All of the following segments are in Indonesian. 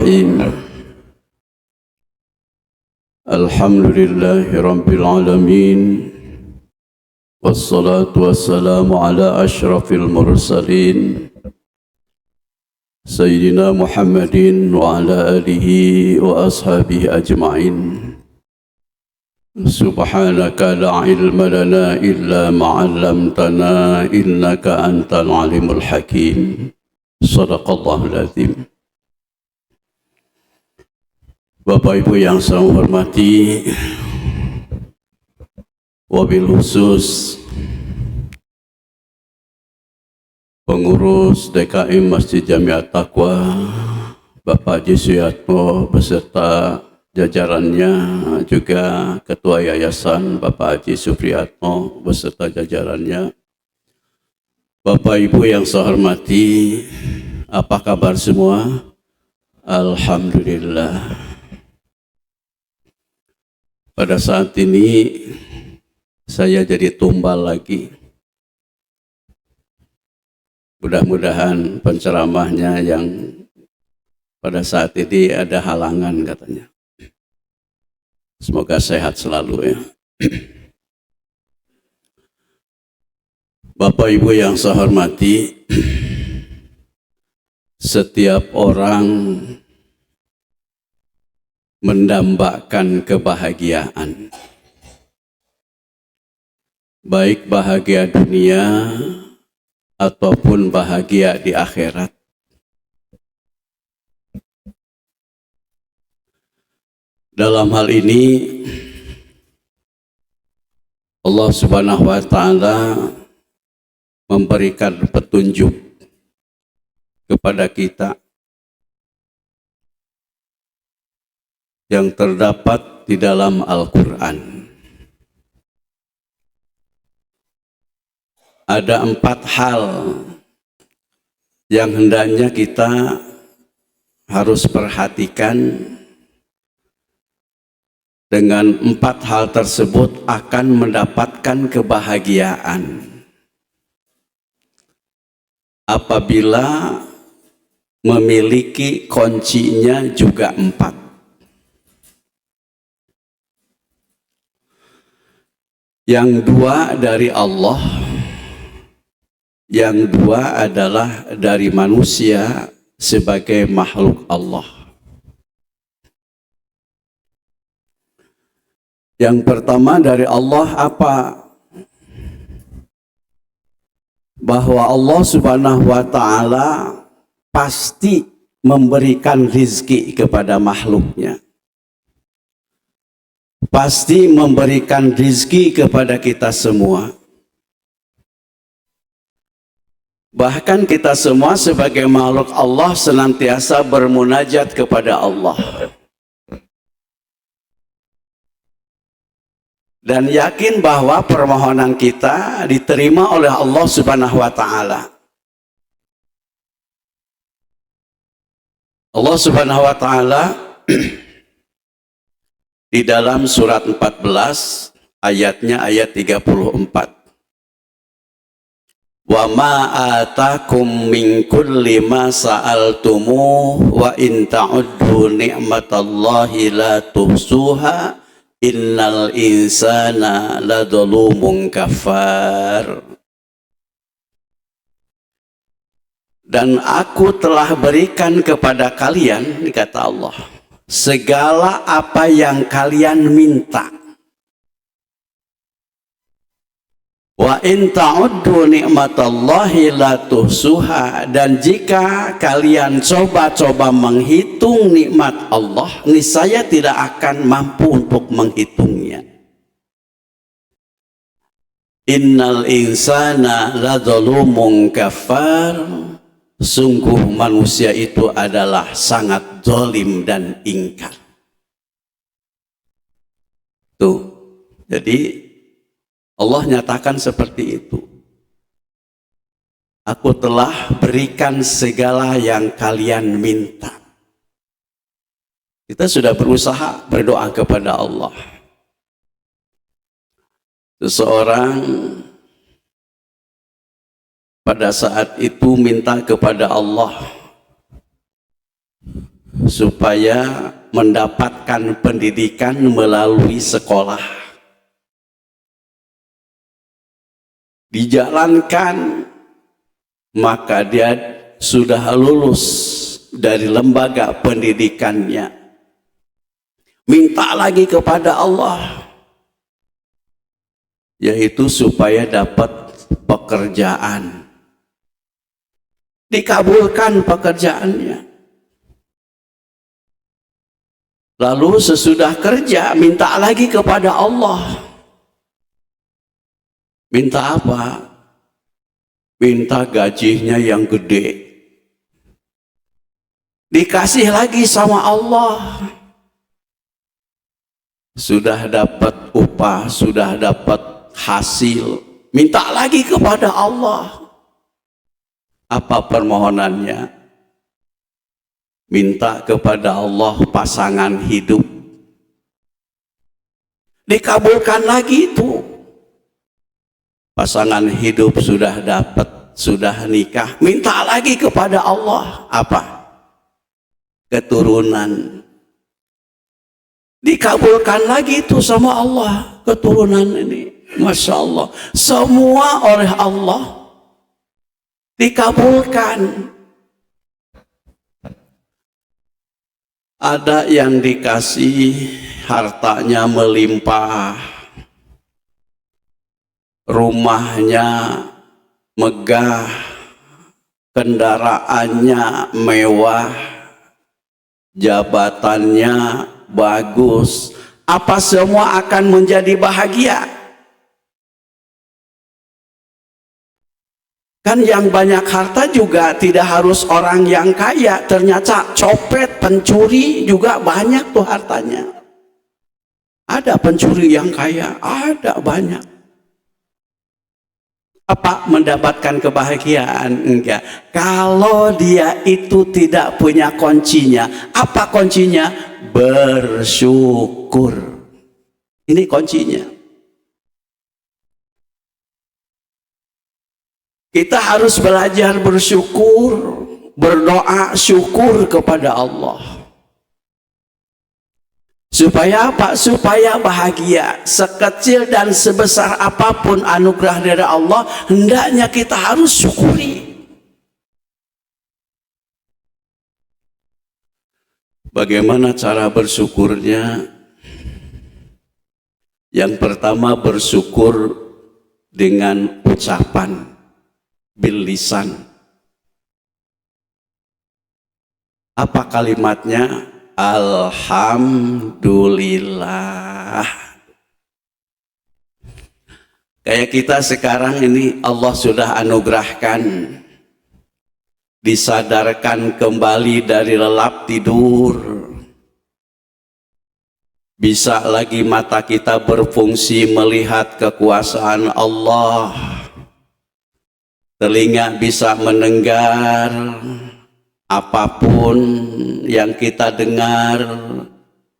Bismillahirrahmanirrahim. Alhamdulillahi Rabbil Alamin. Wassalatu wassalamu ala ashrafil mursalin Sayyidina Muhammadin wa ala alihi wa ashabihi ajma'in. Subhanaka la ilma lana illa ma'allamtana innaka antal alimul hakim. Sadaqallahul azim. Bapak Ibu yang saya hormati, wabil khusus pengurus DKM Masjid Jamiat Taqwa Bapak Haji Suyatmo beserta jajarannya, juga Ketua Yayasan Bapak Haji Supriyatmo beserta jajarannya. Bapak Ibu yang saya hormati, apa kabar semua? Alhamdulillah. Pada saat ini saya jadi tumbal lagi. Mudah-mudahan penceramahnya yang pada saat ini ada halangan katanya. Semoga sehat selalu ya. Bapak Ibu yang saya hormati, setiap orang mendambakan kebahagiaan, baik bahagia dunia ataupun bahagia di akhirat. Dalam hal ini Allah Subhanahu wa Ta'ala memberikan petunjuk kepada kita yang terdapat di dalam Al-Quran. Ada 4 hal yang hendaknya kita harus perhatikan. Dengan 4 hal tersebut akan mendapatkan kebahagiaan apabila memiliki kuncinya juga 4. Yang 2 dari Allah, yang 2 adalah dari manusia sebagai makhluk Allah. Yang pertama dari Allah apa? Bahwa Allah Subhanahu wa Ta'ala pasti memberikan rizki kepada makhluknya. Pasti memberikan rizki kepada kita semua. Bahkan kita semua sebagai makhluk Allah senantiasa bermunajat kepada Allah. Dan yakin bahwa permohonan kita diterima oleh Allah Subhanahu wa Ta'ala. Allah Subhanahu wa Ta'ala di dalam surat 14 ayatnya ayat 34. Wa ma atakum min kulli ma sa'altumuh wa in ta'uddu ni'matallahi la tuhsuha innal insana ladzalumun kafar. Dan aku telah berikan kepada kalian, kata Allah, segala apa yang kalian minta. Wa in ta'uddu ni'matallahi la tuhsuha, dan jika kalian coba-coba menghitung nikmat Allah, niscaya tidak akan mampu untuk menghitungnya. Innal insana ladzalumun kafar, sungguh manusia itu adalah sangat zalim dan ingkar. Tuh, jadi Allah nyatakan seperti itu. Aku telah berikan segala yang kalian minta. Kita sudah berusaha berdoa kepada Allah. Seseorang pada saat itu minta kepada Allah supaya mendapatkan pendidikan melalui sekolah. Dijalankan, maka dia sudah lulus dari lembaga pendidikannya. Minta lagi kepada Allah, yaitu supaya dapat pekerjaan. Dikabulkan pekerjaannya. Lalu sesudah kerja, minta lagi kepada Allah. Minta apa? Minta gajinya yang gede. Dikasih lagi sama Allah. Sudah dapat upah, sudah dapat hasil, minta lagi kepada Allah. Apa permohonannya? Minta kepada Allah pasangan hidup. Dikabulkan lagi itu. Pasangan hidup sudah dapat, sudah nikah, minta lagi kepada Allah. Apa? Keturunan. Dikabulkan lagi itu sama Allah, keturunan ini. Masya Allah, semua oleh Allah dikabulkan. Ada yang dikasih hartanya melimpah, rumahnya megah, kendaraannya mewah, jabatannya bagus. Apa semua akan menjadi bahagia? Kan yang banyak harta juga tidak harus orang yang kaya. Ternyata copet, pencuri juga banyak tuh hartanya. Ada pencuri yang kaya, ada banyak. Apa mendapatkan kebahagiaan? Enggak. Kalau dia itu tidak punya kuncinya. Apa kuncinya? Bersyukur. Ini kuncinya. Kita harus belajar bersyukur, berdoa syukur kepada Allah. Supaya apa? Supaya bahagia. Sekecil dan sebesar apapun anugerah dari Allah, hendaknya kita harus syukuri. Bagaimana cara bersyukurnya? Yang pertama, bersyukur dengan ucapan. Bil lisan. Apa kalimatnya? Alhamdulillah. Kayak kita sekarang ini Allah sudah anugerahkan, disadarkan kembali dari lelap tidur, bisa lagi mata kita berfungsi melihat kekuasaan Allah, telinga bisa mendengar apapun yang kita dengar,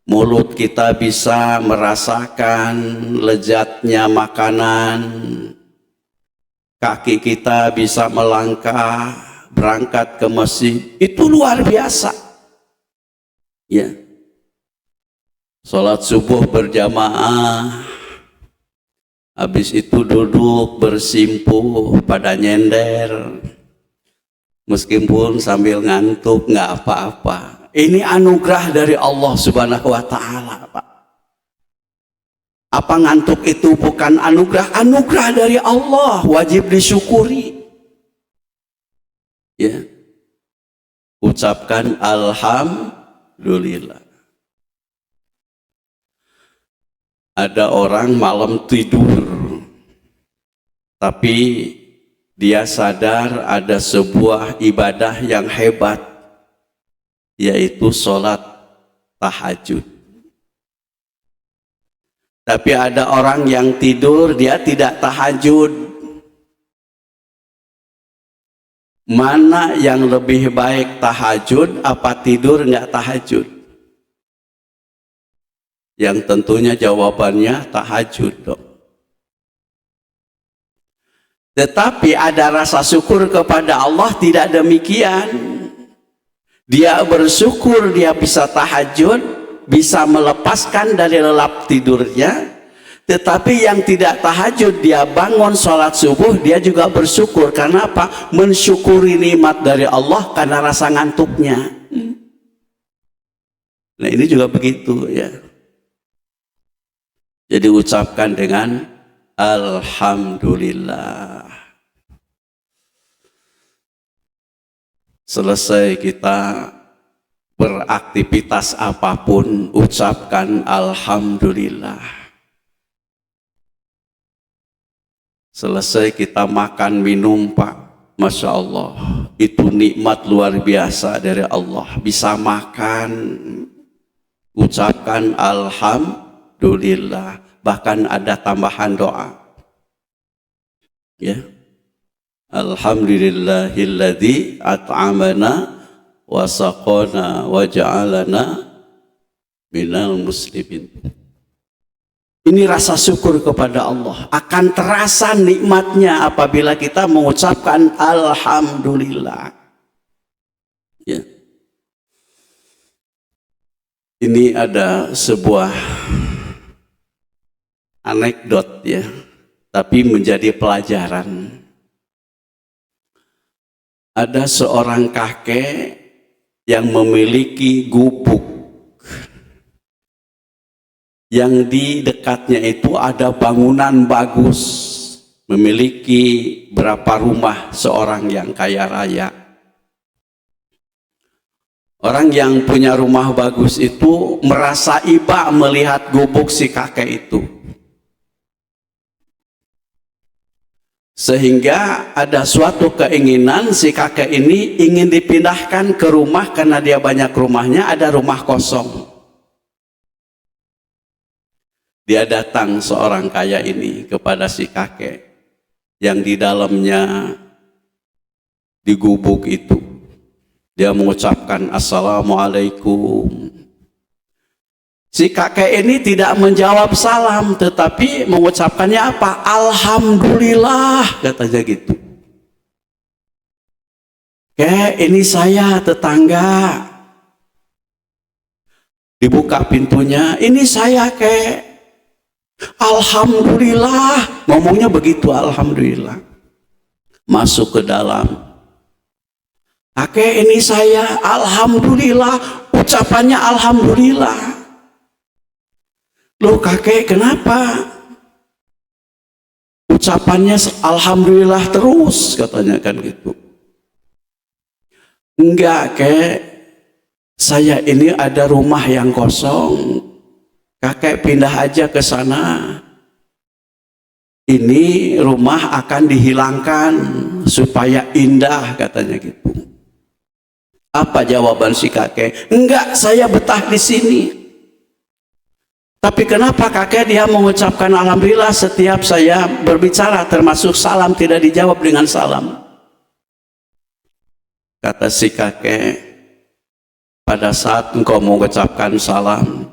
mulut kita bisa merasakan lezatnya makanan, kaki kita bisa melangkah, berangkat ke masjid. Itu luar biasa. Ya. Salat subuh berjamaah, habis itu duduk bersimpuh pada nyender, meskipun sambil ngantuk nggak apa-apa. Ini anugerah dari Allah Subhanahu wa Ta'ala, Pak. Apa ngantuk itu bukan anugerah? Anugerah dari Allah, wajib disyukuri. Ya, ucapkan alhamdulillah. Ada orang malam tidur, tapi dia sadar ada sebuah ibadah yang hebat, yaitu sholat tahajud. Tapi ada orang yang tidur, dia tidak tahajud. Mana yang lebih baik, tahajud apa tidur nggak tahajud? Yang tentunya jawabannya tahajud dong. Tetapi ada rasa syukur kepada Allah tidak demikian. Dia bersyukur dia bisa tahajud, bisa melepaskan dari lelap tidurnya. Tetapi yang tidak tahajud, dia bangun sholat subuh, dia juga bersyukur. Karena apa? Mensyukuri nikmat dari Allah karena rasa ngantuknya. Nah ini juga begitu ya. Jadi ucapkan dengan Alhamdulillah. Selesai kita beraktivitas apapun, ucapkan Alhamdulillah. Selesai kita makan minum Pak, Masya Allah, itu nikmat luar biasa dari Allah. Bisa makan, ucapkan Alhamdulillah. Bahkan ada tambahan doa ya, Alhamdulillahilladzi at'amana wa saqana wa ja'alana minal muslimin. Ini rasa syukur kepada Allah. Akan terasa nikmatnya apabila kita mengucapkan Alhamdulillah. Ya. Ini ada sebuah anekdot ya, tapi menjadi pelajaran. Ada seorang kakek yang memiliki gubuk. Yang di dekatnya itu ada bangunan bagus, memiliki berapa rumah seorang yang kaya raya. Orang yang punya rumah bagus itu merasa iba melihat gubuk si kakek itu. Sehingga ada suatu keinginan si kakek ini ingin dipindahkan ke rumah karena dia banyak rumahnya, ada rumah kosong. Dia datang seorang kaya ini kepada si kakek yang di dalamnya di gubuk itu. Dia mengucapkan Assalamualaikum. Si kakek ini tidak menjawab salam, tetapi mengucapkannya apa? Alhamdulillah, katanya gitu. Kek, ini saya tetangga. Dibuka pintunya, ini saya kek. Alhamdulillah, ngomongnya begitu, Alhamdulillah. Masuk ke dalam. Kakek, ini saya, Alhamdulillah. Ucapannya Alhamdulillah. Loh kakek, kenapa? Ucapannya Alhamdulillah terus, katanya kan gitu. Enggak kek, saya ini ada rumah yang kosong. Kakek pindah aja ke sana. Ini rumah akan dihilangkan supaya indah, katanya gitu. Apa jawaban si kakek? Enggak, saya betah di sini. Tapi kenapa kakek dia mengucapkan Alhamdulillah setiap saya berbicara, termasuk salam tidak dijawab dengan salam? Kata si kakek, pada saat engkau mengucapkan salam,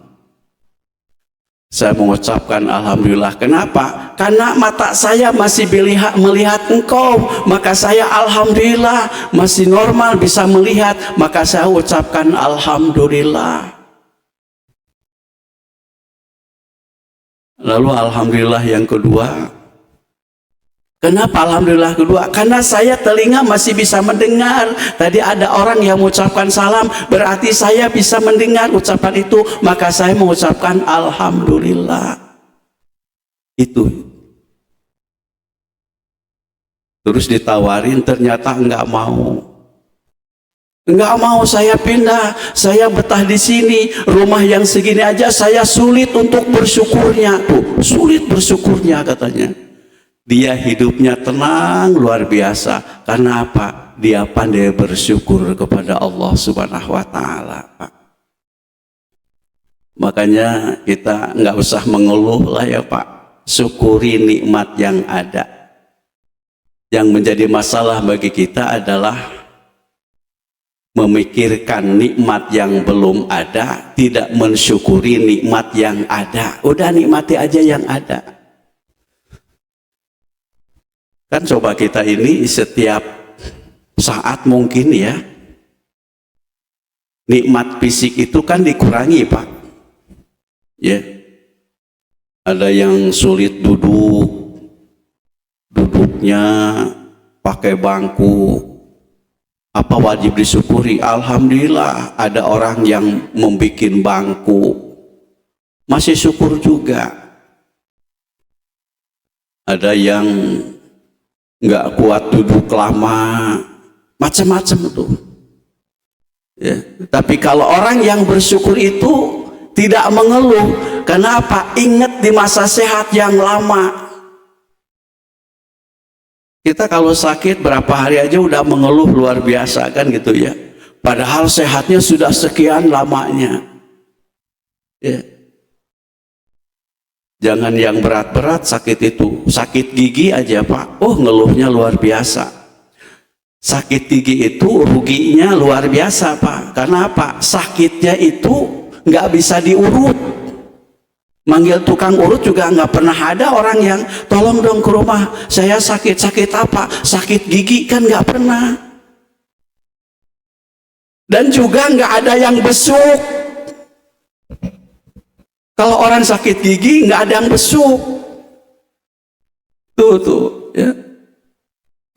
saya mengucapkan Alhamdulillah. Kenapa? Karena mata saya masih melihat engkau, maka saya Alhamdulillah. Masih normal bisa melihat, maka saya ucapkan Alhamdulillah. Lalu Alhamdulillah yang kedua. Kenapa Alhamdulillah kedua? Karena saya telinga masih bisa mendengar. Tadi ada orang yang mengucapkan salam, berarti saya bisa mendengar ucapan itu, maka saya mengucapkan Alhamdulillah. Itu. Terus ditawarin, ternyata enggak mau. Enggak mau, saya pindah, saya betah di sini. Rumah yang segini aja saya sulit untuk bersyukurnya. Tuh, sulit bersyukurnya katanya. Dia hidupnya tenang luar biasa. Karena apa? Dia pandai bersyukur kepada Allah Subhanahu wa Ta'ala, Pak. Makanya kita nggak usah mengeluh lah ya Pak. Syukuri nikmat yang ada. Yang menjadi masalah bagi kita adalah memikirkan nikmat yang belum ada, tidak mensyukuri nikmat yang ada. Udah nikmati aja yang ada. Kan coba kita ini setiap saat mungkin ya, Nikmat fisik itu kan dikurangi, Pak. Ya. Ada yang sulit duduknya pakai bangku. Apa wajib disyukuri? Alhamdulillah ada orang yang membuat bangku. Masih syukur juga. Ada yang nggak kuat duduk lama, macam-macam tuh. Ya. Tapi kalau orang yang bersyukur itu tidak mengeluh, kenapa? Ingat di masa sehat yang lama. Kita kalau sakit berapa hari aja udah mengeluh luar biasa kan gitu ya. Padahal sehatnya sudah sekian lamanya. Ya. Jangan yang berat-berat sakit itu. Sakit gigi aja, Pak. Oh, ngeluhnya luar biasa. Sakit gigi itu ruginya luar biasa, Pak. Karena apa? Sakitnya itu nggak bisa diurut. Manggil tukang urut juga nggak pernah ada orang yang tolong dong ke rumah, saya sakit apa? Sakit gigi, kan nggak pernah. Dan juga nggak ada yang besuk. Kalau orang sakit gigi nggak ada yang besuk. Tuh ya.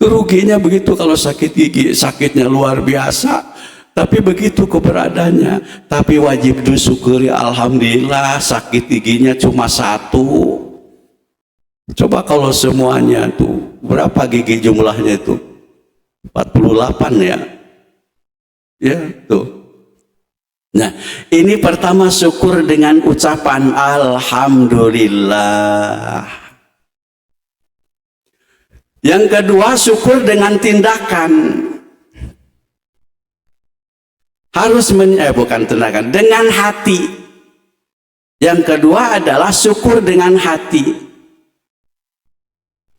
Ruginya begitu kalau sakit gigi, sakitnya luar biasa. Tapi begitu keberadaannya. Tapi wajib disyukuri, alhamdulillah sakit giginya cuma 1. Coba kalau semuanya tuh, berapa gigi jumlahnya itu? 48 ya. Ya tuh. Nah, ini pertama syukur dengan ucapan alhamdulillah. Yang kedua syukur dengan tindakan. Harus bukan tindakan, dengan hati. Yang kedua adalah syukur dengan hati.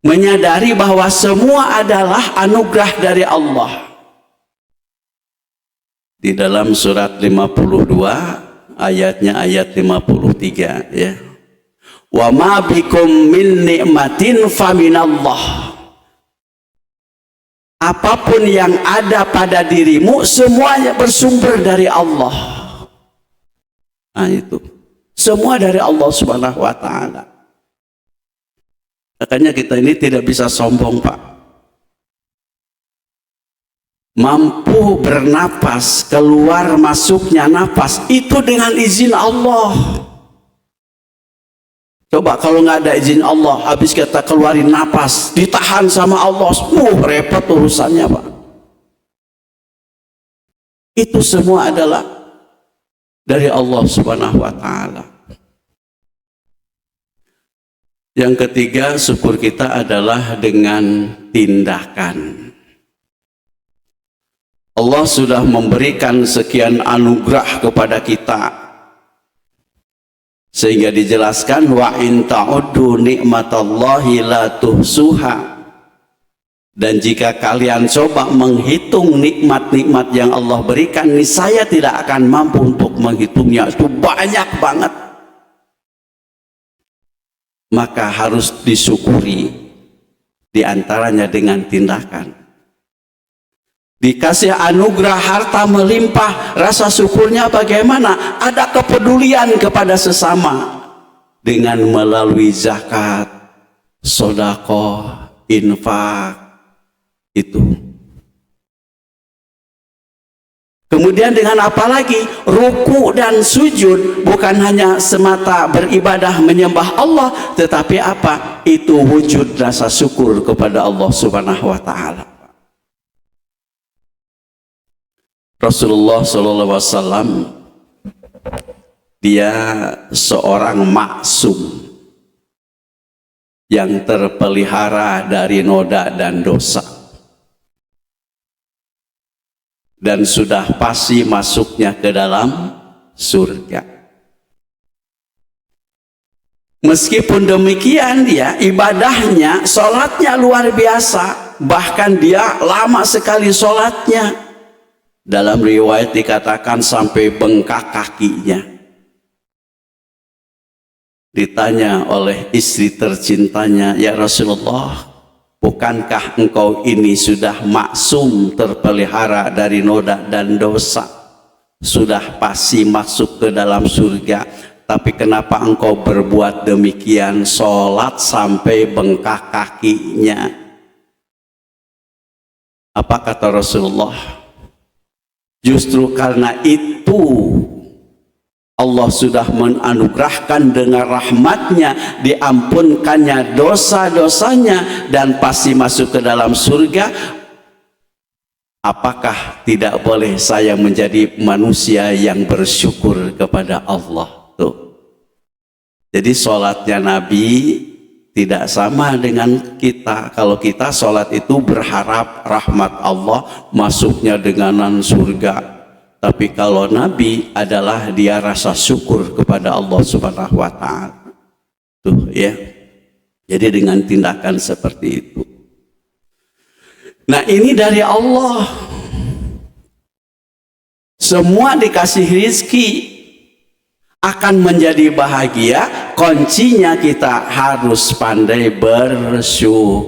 Menyadari bahwa semua adalah anugerah dari Allah. Di dalam surat 52 ayatnya ayat 53 ya. Wa ma bikum min ni'matin faminallah. Apapun yang ada pada dirimu semuanya bersumber dari Allah. Nah itu semua dari Allah Subhanahu wa ta'ala. Makanya kita ini tidak bisa sombong, Pak. Mampu bernapas, keluar masuknya napas itu dengan izin Allah. Coba kalau nggak ada izin Allah, habis kita keluarin napas, ditahan sama Allah, repot urusannya, Pak. Itu semua adalah dari Allah Subhanahu wa ta'ala. Yang ketiga, syukur kita adalah dengan tindakan. Allah sudah memberikan sekian anugerah kepada kita. Sehingga dijelaskan wa in ta'uddu nikmatallahi la tuhsuha. Dan jika kalian coba menghitung nikmat-nikmat yang Allah berikan, niscaya tidak akan mampu untuk menghitungnya. Itu banyak banget. Maka harus disyukuri, diantaranya dengan tindakan. Dikasih anugerah harta melimpah, rasa syukurnya bagaimana? Ada kepedulian kepada sesama dengan melalui zakat, sedekah, infak itu. Kemudian dengan apa lagi? Ruku dan sujud bukan hanya semata beribadah menyembah Allah, tetapi apa? Itu wujud rasa syukur kepada Allah Subhanahu wa ta'ala. Rasulullah SAW dia seorang maksum yang terpelihara dari noda dan dosa, dan sudah pasti masuknya ke dalam surga. Meskipun demikian dia ibadahnya, sholatnya luar biasa, bahkan dia lama sekali sholatnya. Dalam riwayat dikatakan sampai bengkak kakinya. Ditanya oleh istri tercintanya, ya Rasulullah, bukankah engkau ini sudah maksum terpelihara dari noda dan dosa? sudah pasti masuk ke dalam surga, tapi kenapa engkau berbuat demikian, sholat sampai bengkak kakinya? Apa kata Rasulullah? Justru karena itu Allah sudah menganugerahkan dengan rahmatnya, diampunkannya dosa-dosanya, dan pasti masuk ke dalam surga. Apakah tidak boleh saya menjadi manusia yang bersyukur kepada Allah? Tuh. Jadi sholatnya Nabi tidak sama dengan kita. Kalau kita sholat itu berharap rahmat Allah, masuknya denganan surga. Tapi kalau Nabi adalah dia rasa syukur kepada Allah Subhanahu wa Ta'ala. Tuh ya. Jadi dengan tindakan seperti itu. Nah, ini dari Allah. Semua dikasih rizki, akan menjadi bahagia. Kuncinya kita harus pandai bersyukur.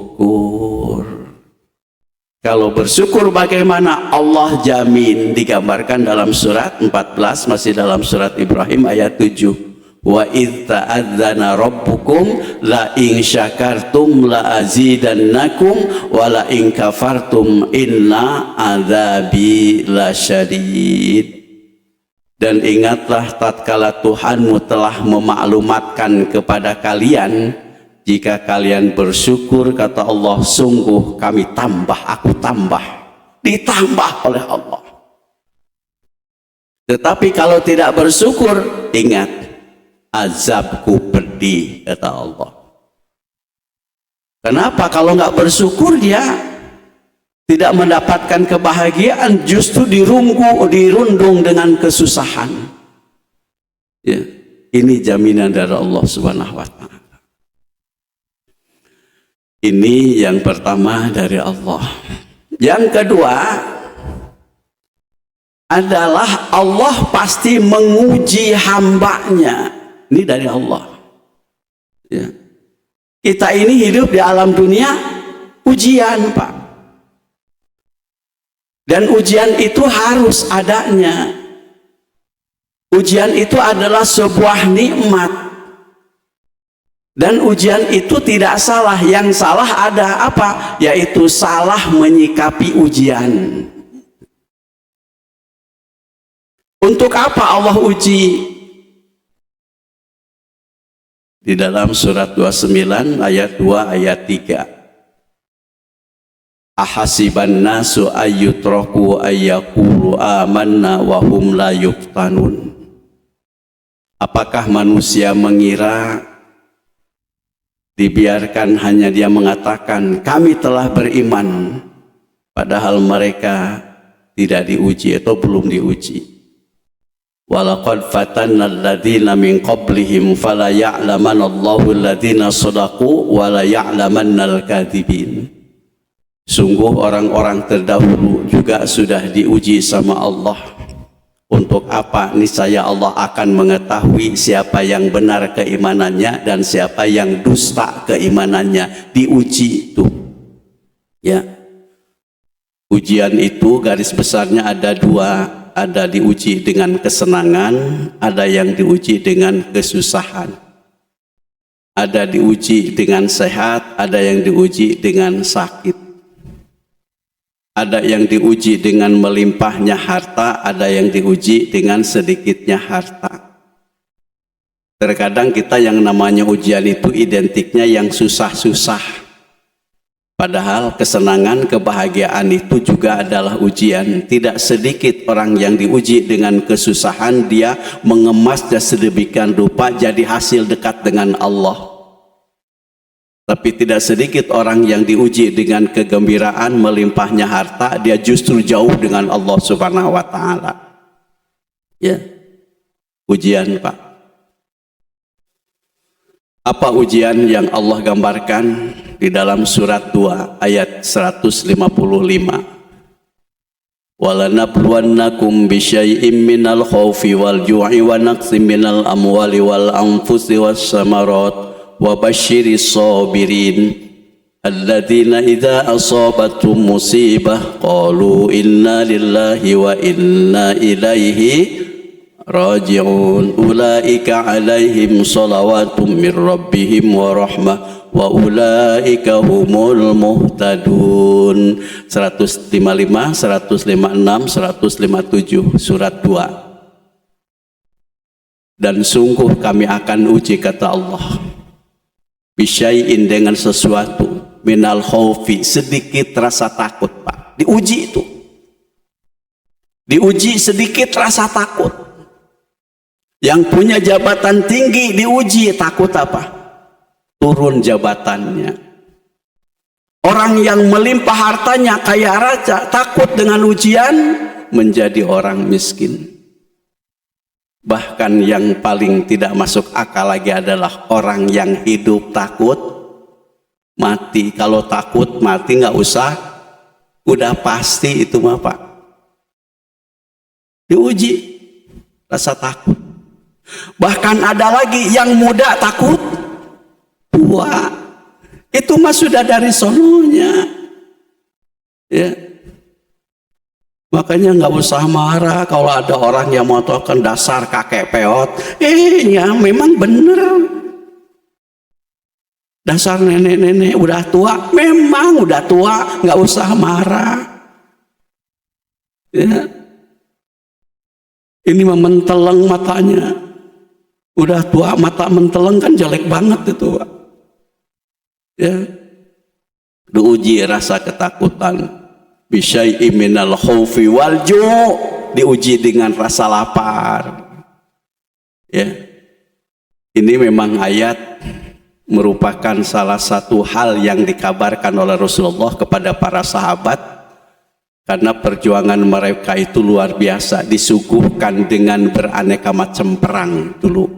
Kalau bersyukur bagaimana? Allah jamin, digambarkan dalam surat 14, masih dalam surat Ibrahim ayat 7. Wa idz ta'adzana rabbukum la in syakartum la azidannakum wa la in kafartum inna adzabi lasyadid. Dan ingatlah tatkala Tuhanmu telah memaklumatkan kepada kalian, jika kalian bersyukur, kata Allah, sungguh kami tambah, aku tambah, ditambah oleh Allah. Tetapi kalau tidak bersyukur, ingat, azabku pedih, kata Allah. Kenapa? Kalau nggak bersyukur dia tidak mendapatkan kebahagiaan, justru dirundung dengan kesusahan. Ya, ini jaminan dari Allah Subhanahu wa Ta'ala. Ini yang pertama dari Allah. Yang kedua adalah Allah pasti menguji hambanya. Ini dari Allah. Ya. Kita ini hidup di alam dunia ujian, Pak. Dan ujian itu harus adanya. Ujian itu adalah sebuah nikmat. Dan ujian itu tidak salah. Yang salah ada apa? Yaitu salah menyikapi ujian. Untuk apa Allah uji? Di dalam surat 29 ayat 2 ayat 3. Ahasiban nasu ayyutraku ayyaqulu amanna wa hum la yuftanun. Apakah manusia mengira dibiarkan hanya dia mengatakan kami telah beriman, padahal mereka tidak diuji atau belum diuji? Walaqad fatanna alladziina min qablihim fala ya'lamanna Allahu alladziina shadaqu wa la ya'lamannal kadzibin. Sungguh orang-orang terdahulu juga sudah diuji sama Allah. Untuk apa? Niscaya Allah akan mengetahui siapa yang benar keimanannya dan siapa yang dusta keimanannya. Diuji itu. Ya. Ujian itu garis besarnya ada dua. Ada diuji dengan kesenangan, ada yang diuji dengan kesusahan. Ada diuji dengan sehat, ada yang diuji dengan sakit. Ada yang diuji dengan melimpahnya harta, ada yang diuji dengan sedikitnya harta. Terkadang kita yang namanya ujian itu identiknya yang susah-susah. Padahal kesenangan, kebahagiaan itu juga adalah ujian. Tidak sedikit orang yang diuji dengan kesusahan, dia mengemasnya sedemikian rupa jadi hasil dekat dengan Allah. Tapi tidak sedikit orang yang diuji dengan kegembiraan, melimpahnya harta, dia justru jauh dengan Allah Subhanahu wa Ta'ala. Ya, ujian, Pak. Apa ujian yang Allah gambarkan di dalam surat 2 ayat 155? Walanabluwannakum bisyai'im minal khawfi wal ju'i wa naqsim minal amwali wal anfusi was samarat wa basyiris sabirin. alladzina idza asabathum musibah qalu inna lillahi wa inna ilaihi raji'un ulaika alaihim salawatum mir rabbihim wa rahmah wa ulaika humul muhtadun. 155, 156, 157 surat 2. Dan sungguh kami akan uji, kata Allah, bisyai'in dengan sesuatu, minal khaufi, sedikit rasa takut, Pak. Diuji itu. Diuji sedikit rasa takut. Yang punya jabatan tinggi diuji takut apa? Turun jabatannya. Orang yang melimpah hartanya kaya raja takut dengan ujian menjadi orang miskin. Bahkan yang paling tidak masuk akal lagi adalah orang yang hidup takut mati. Kalau takut mati nggak usah, udah pasti itu mah Pak. Diuji rasa takut. Bahkan ada lagi yang muda takut tua. Itu mah sudah dari sononya. Ya. Makanya nggak usah marah kalau ada orang yang mau mengatakan dasar kakek peot. Ya memang bener. Dasar nenek-nenek udah tua, memang udah tua, nggak usah marah. Ya. Ini menteleng matanya. Udah tua mata menteleng kan jelek banget itu, Pak. Ya. Diuji rasa ketakutan. Bisyai'in minal khaufi wal ju', diuji dengan rasa lapar. Ya. Ini memang ayat merupakan salah satu hal yang dikabarkan oleh Rasulullah kepada para sahabat, karena perjuangan mereka itu luar biasa, disuguhkan dengan beraneka macam perang dulu.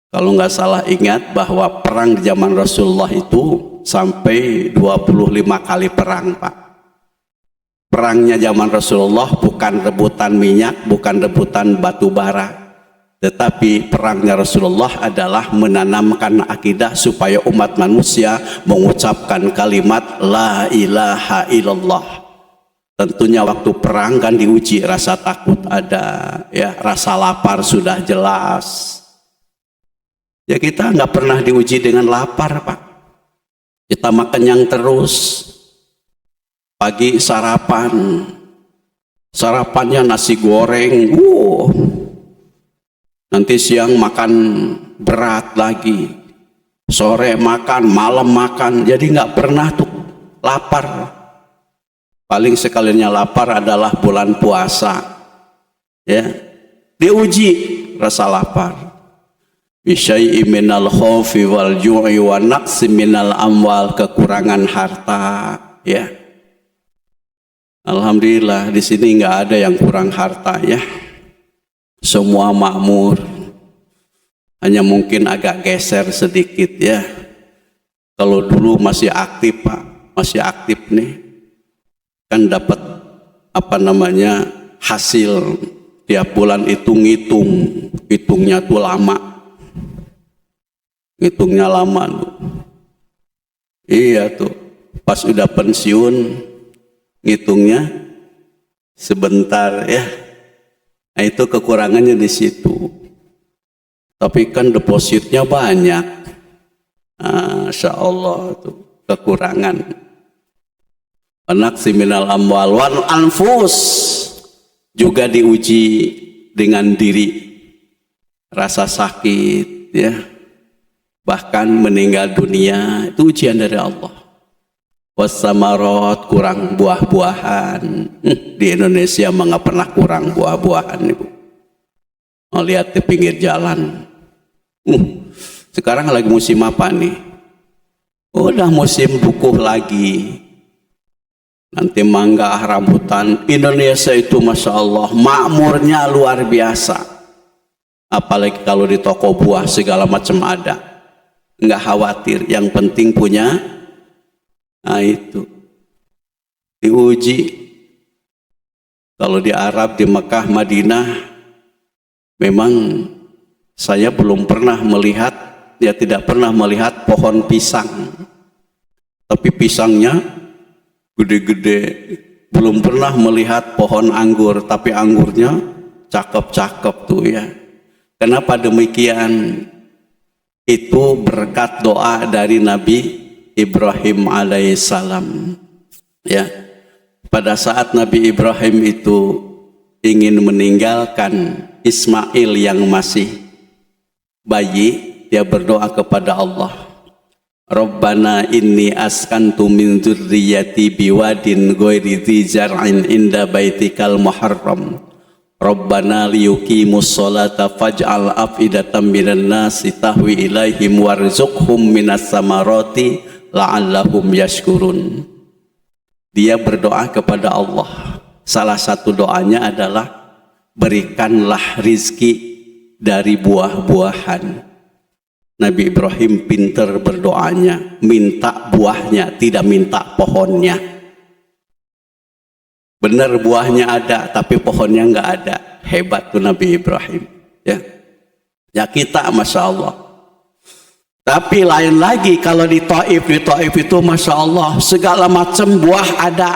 Kalau nggak salah ingat bahwa perang di zaman Rasulullah itu sampai 25 kali perang, Pak. Perangnya zaman Rasulullah bukan rebutan minyak, bukan rebutan batu bara, tetapi perangnya Rasulullah adalah menanamkan akidah supaya umat manusia mengucapkan kalimat la ilaha illallah. Tentunya waktu perang kan diuji, rasa takut ada, ya, rasa lapar sudah jelas. Ya kita nggak pernah diuji dengan lapar, Pak. Kita makan yang terus. Pagi sarapan, sarapannya nasi goreng, nanti siang makan berat lagi, sore makan, malam makan, jadi nggak pernah tuh lapar. Paling sekalinya lapar adalah bulan puasa, ya, diuji rasa lapar. Bisyai'in minal khaufi wal ju'i wa naqsi minal amwal, kekurangan harta, ya. Alhamdulillah di sini nggak ada yang kurang harta, ya. Semua makmur. Hanya mungkin agak geser sedikit, ya. Kalau dulu masih aktif, Pak, masih aktif nih, kan dapat apa namanya hasil tiap bulan itu hitungnya tuh lama, hitungnya lama tuh. Iya tuh, pas udah pensiun ngitungnya sebentar, ya. Nah, itu kekurangannya di situ. Tapi kan depositnya banyak. Masya Allah tuh kekurangan. Naqsi minal amwal wal anfus, juga diuji dengan diri, rasa sakit, ya. Bahkan meninggal dunia itu ujian dari Allah. Wasamarot, kurang buah-buahan. Di Indonesia nggak pernah kurang buah-buahan, Ibu. Mau lihat di pinggir jalan. Sekarang lagi musim apa nih? Udah musim bukuh lagi. Nanti mangga, rambutan. Indonesia itu Masya Allah makmurnya luar biasa. Apalagi kalau di toko buah segala macam ada. Nggak khawatir, yang penting punya. Nah itu diuji. Kalau di Arab, di Mekah, Madinah, memang saya belum pernah melihat, ya tidak pernah melihat pohon pisang. tapi pisangnya gede-gede. Belum pernah melihat pohon anggur, tapi anggurnya cakep-cakep tuh ya. Kenapa demikian? Itu berkat doa dari Nabi Ibrahim alaihissalam. Ya, pada saat Nabi Ibrahim itu ingin meninggalkan Ismail yang masih bayi, dia berdoa kepada Allah, Rabbana inni askantu min dzurriyyati biwadin ghairi dzi zar'in inda baitikal muharram Rabbana liyuqimus sholata faj'al afidatan minan nasi tahwi ilaihim warzuqhum minas samarati la'allahum yashkurun. Dia berdoa kepada Allah. Salah satu doanya adalah berikanlah rizki dari buah-buahan. Nabi Ibrahim pintar berdoanya, minta buahnya, tidak minta pohonnya. Benar buahnya ada, tapi pohonnya nggak ada. Hebat tuh Nabi Ibrahim. Ya kita, masya Allah. Tapi lain lagi kalau di Taif itu masya Allah segala macam buah ada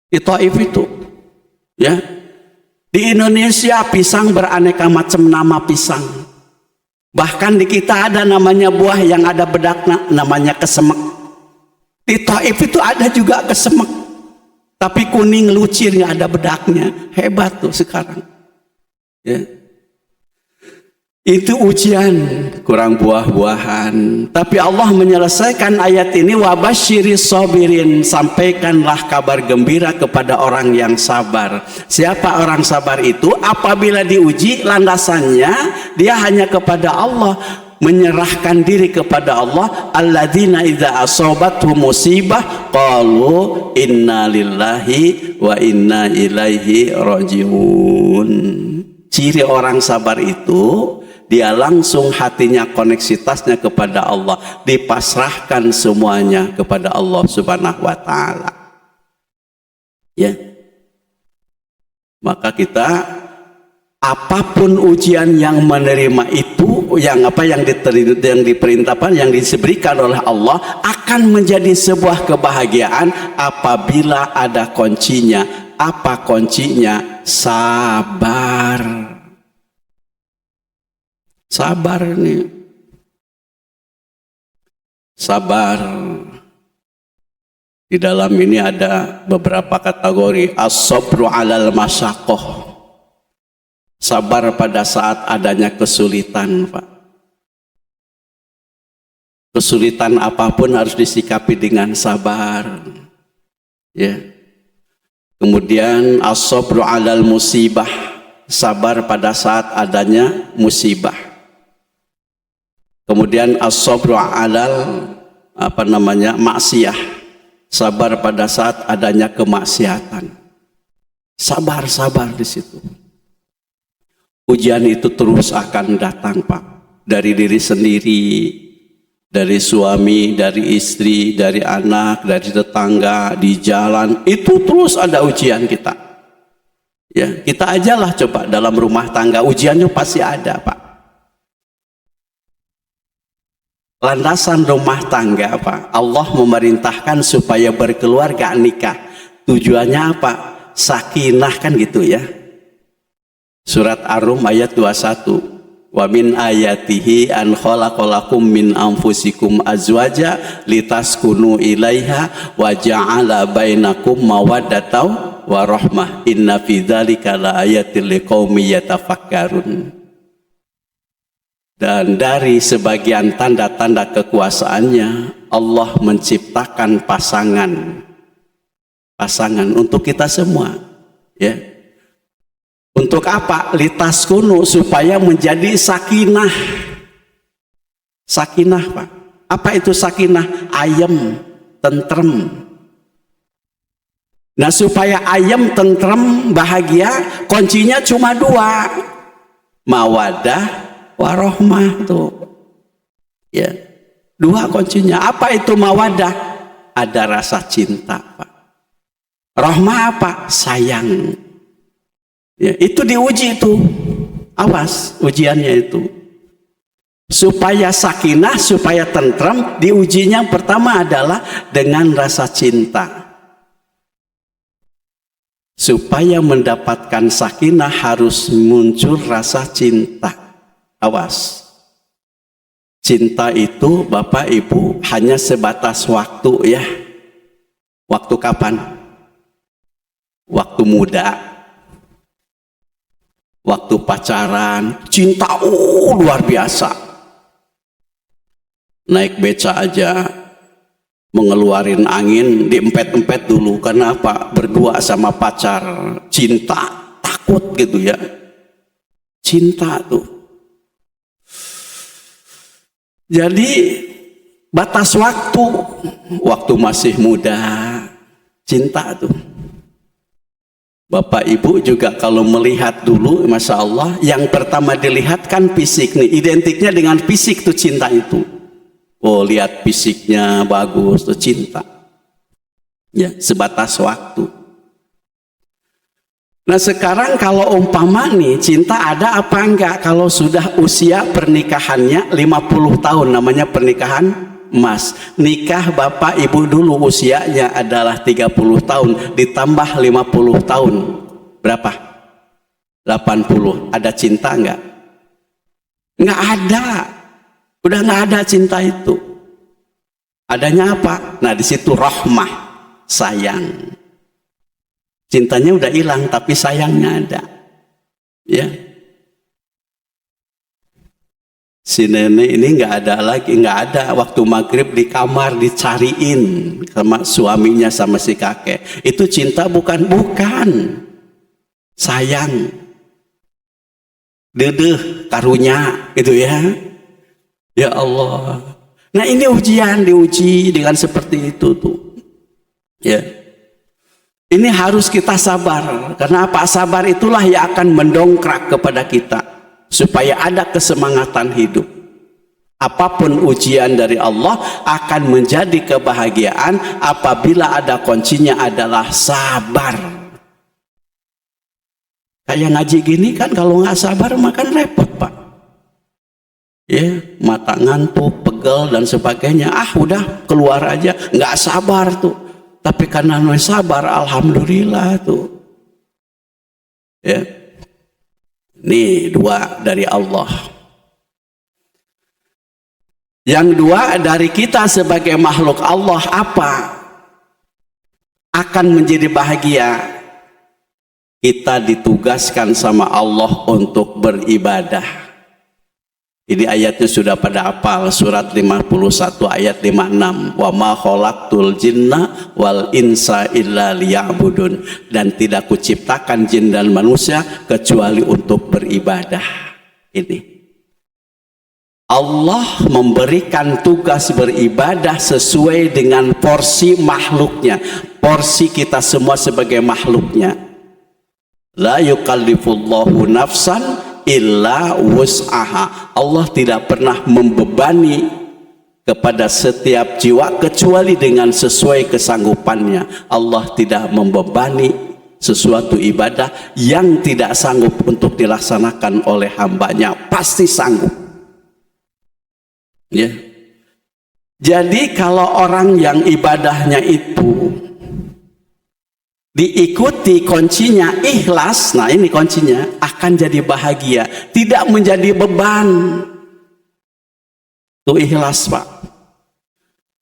di Taif itu. Ya, di Indonesia pisang beraneka macam nama pisang. Bahkan di kita ada namanya buah yang ada bedaknya, namanya kesemek. Di Taif itu ada juga kesemek. Tapi kuning lucir, nggak ada bedaknya. Hebat tuh sekarang. Ya. Itu ujian, kurang buah-buahan. Tapi Allah menyelesaikan ayat ini, wabasyiris sabirin, sampaikanlah kabar gembira kepada orang yang sabar. Siapa orang sabar itu? Apabila diuji, landasannya dia hanya kepada Allah, menyerahkan diri kepada Allah. Alladzina idza asabathum musibah qalu inna lillahi wa inna ilaihi rajiun. Ciri orang sabar itu dia langsung hatinya koneksitasnya kepada Allah, dipasrahkan semuanya kepada Allah Subhanahu wa taala. Ya. Maka kita apapun ujian yang menerima itu, yang diperintahkan, yang diberikan oleh Allah, akan menjadi sebuah kebahagiaan apabila ada kuncinya. Apa kuncinya? Sabar. Sabar nih. Sabar. Di dalam ini ada beberapa kategori. As-sabru 'alal masyaqqah. Sabar pada saat adanya kesulitan, Pak. Kesulitan apapun harus disikapi dengan sabar. Ya. Kemudian as-sabru 'alal musibah, sabar pada saat adanya musibah. Kemudian as-sabru 'alal maksiyah, sabar pada saat adanya kemaksiatan. Sabar di situ. Ujian itu terus akan datang, Pak. Dari diri sendiri, dari suami, dari istri, dari anak, dari tetangga, di jalan. Itu terus ada ujian kita. Ya, kita ajalah coba dalam rumah tangga, ujiannya pasti ada, Pak. Landasan rumah tangga, Pak, Allah memerintahkan supaya berkeluarga, nikah. Tujuannya apa? Sakinah, kan gitu ya. Surat Ar-Rum ayat 21. Wa min ayatihi an khalaqalakum min anfusikum azwaja litaskunu ilaiha wa ja'ala bainakum mawaddatan wa rahmah inna fi dzalika laayatil liqaumin yatafakkarun. Dan dari sebagian tanda-tanda kekuasaannya, Allah menciptakan pasangan untuk kita semua, ya. Untuk apa? Litaskunu, supaya menjadi sakinah. Sakinah, Pak. Apa itu sakinah? Ayem, tentrem. Nah, supaya ayem, tentrem, bahagia, kuncinya cuma dua. Mawadah, warohmah tuh. Ya. Dua kuncinya. Apa itu mawadah? Ada rasa cinta, Pak. Rohmah apa? Sayang. Ya, itu diuji itu. Awas ujiannya itu. Supaya sakinah, supaya tentram, diujinya yang pertama adalah dengan rasa cinta. Supaya mendapatkan sakinah harus muncul rasa cinta. Awas. Cinta itu Bapak Ibu hanya sebatas waktu ya. Waktu kapan? Waktu muda. Waktu pacaran, cinta luar biasa. Naik beca aja mengeluarin angin, diempet-empet dulu. Karena apa? Berdua sama pacar, cinta, takut gitu ya. Cinta tuh. Jadi batas waktu masih muda, cinta tuh. Bapak Ibu juga kalau melihat dulu, Masya Allah, yang pertama dilihat kan fisik nih, identiknya dengan fisik tuh cinta itu. Oh, lihat fisiknya bagus tuh cinta. Ya, sebatas waktu. Nah, sekarang kalau umpama nih cinta ada apa enggak kalau sudah usia pernikahannya 50 tahun, namanya pernikahan emas. Nikah Bapak Ibu dulu usianya adalah 30 tahun ditambah 50 tahun. Berapa? 80. Ada cinta enggak? Enggak ada. Udah nggak ada cinta itu. Adanya apa? Nah, di situ rahmah, sayang. Cintanya udah hilang tapi sayangnya ada. Ya. Si nenek ini nggak ada lagi, nggak ada. Waktu maghrib di kamar dicariin sama suaminya sama si kakek. Itu cinta bukan. Sayang. Dedeh karunya gitu ya. Ya Allah. Nah, ini ujian, diuji dengan seperti itu tuh. Ya. Ini harus kita sabar. Karena apa? Sabar itulah yang akan mendongkrak kepada kita supaya ada kesemangatan hidup. Apapun ujian dari Allah akan menjadi kebahagiaan apabila ada kuncinya adalah sabar. Kayak ngaji gini kan kalau nggak sabar makan repot, Pak. Ya, mata ngantuk, pegel dan sebagainya. Udah keluar aja, nggak sabar tuh. Tapi karena sabar, alhamdulillah tuh. Ya, ini dua dari Allah. Yang dua dari kita sebagai makhluk Allah apa? Akan menjadi bahagia. Kita ditugaskan sama Allah untuk beribadah. Ini ayatnya sudah pada hafal, surat 51 ayat 56. Wa ma khalaqtul jinna wal insa illa liya'budun. Dan tidak kuciptakan jin dan manusia kecuali untuk beribadah. Ini. Allah memberikan tugas beribadah sesuai dengan porsi makhluknya. Porsi kita semua sebagai makhluknya. La yukallifullahu nafsan illa wus'aha. Allah tidak pernah membebani kepada setiap jiwa kecuali dengan sesuai kesanggupannya. Allah tidak membebani sesuatu ibadah yang tidak sanggup untuk dilaksanakan oleh hambanya. Pasti sanggup. Ya. Jadi kalau orang yang ibadahnya itu diikuti kuncinya ikhlas, nah ini kuncinya, akan jadi bahagia, tidak menjadi beban. Itu ikhlas, Pak.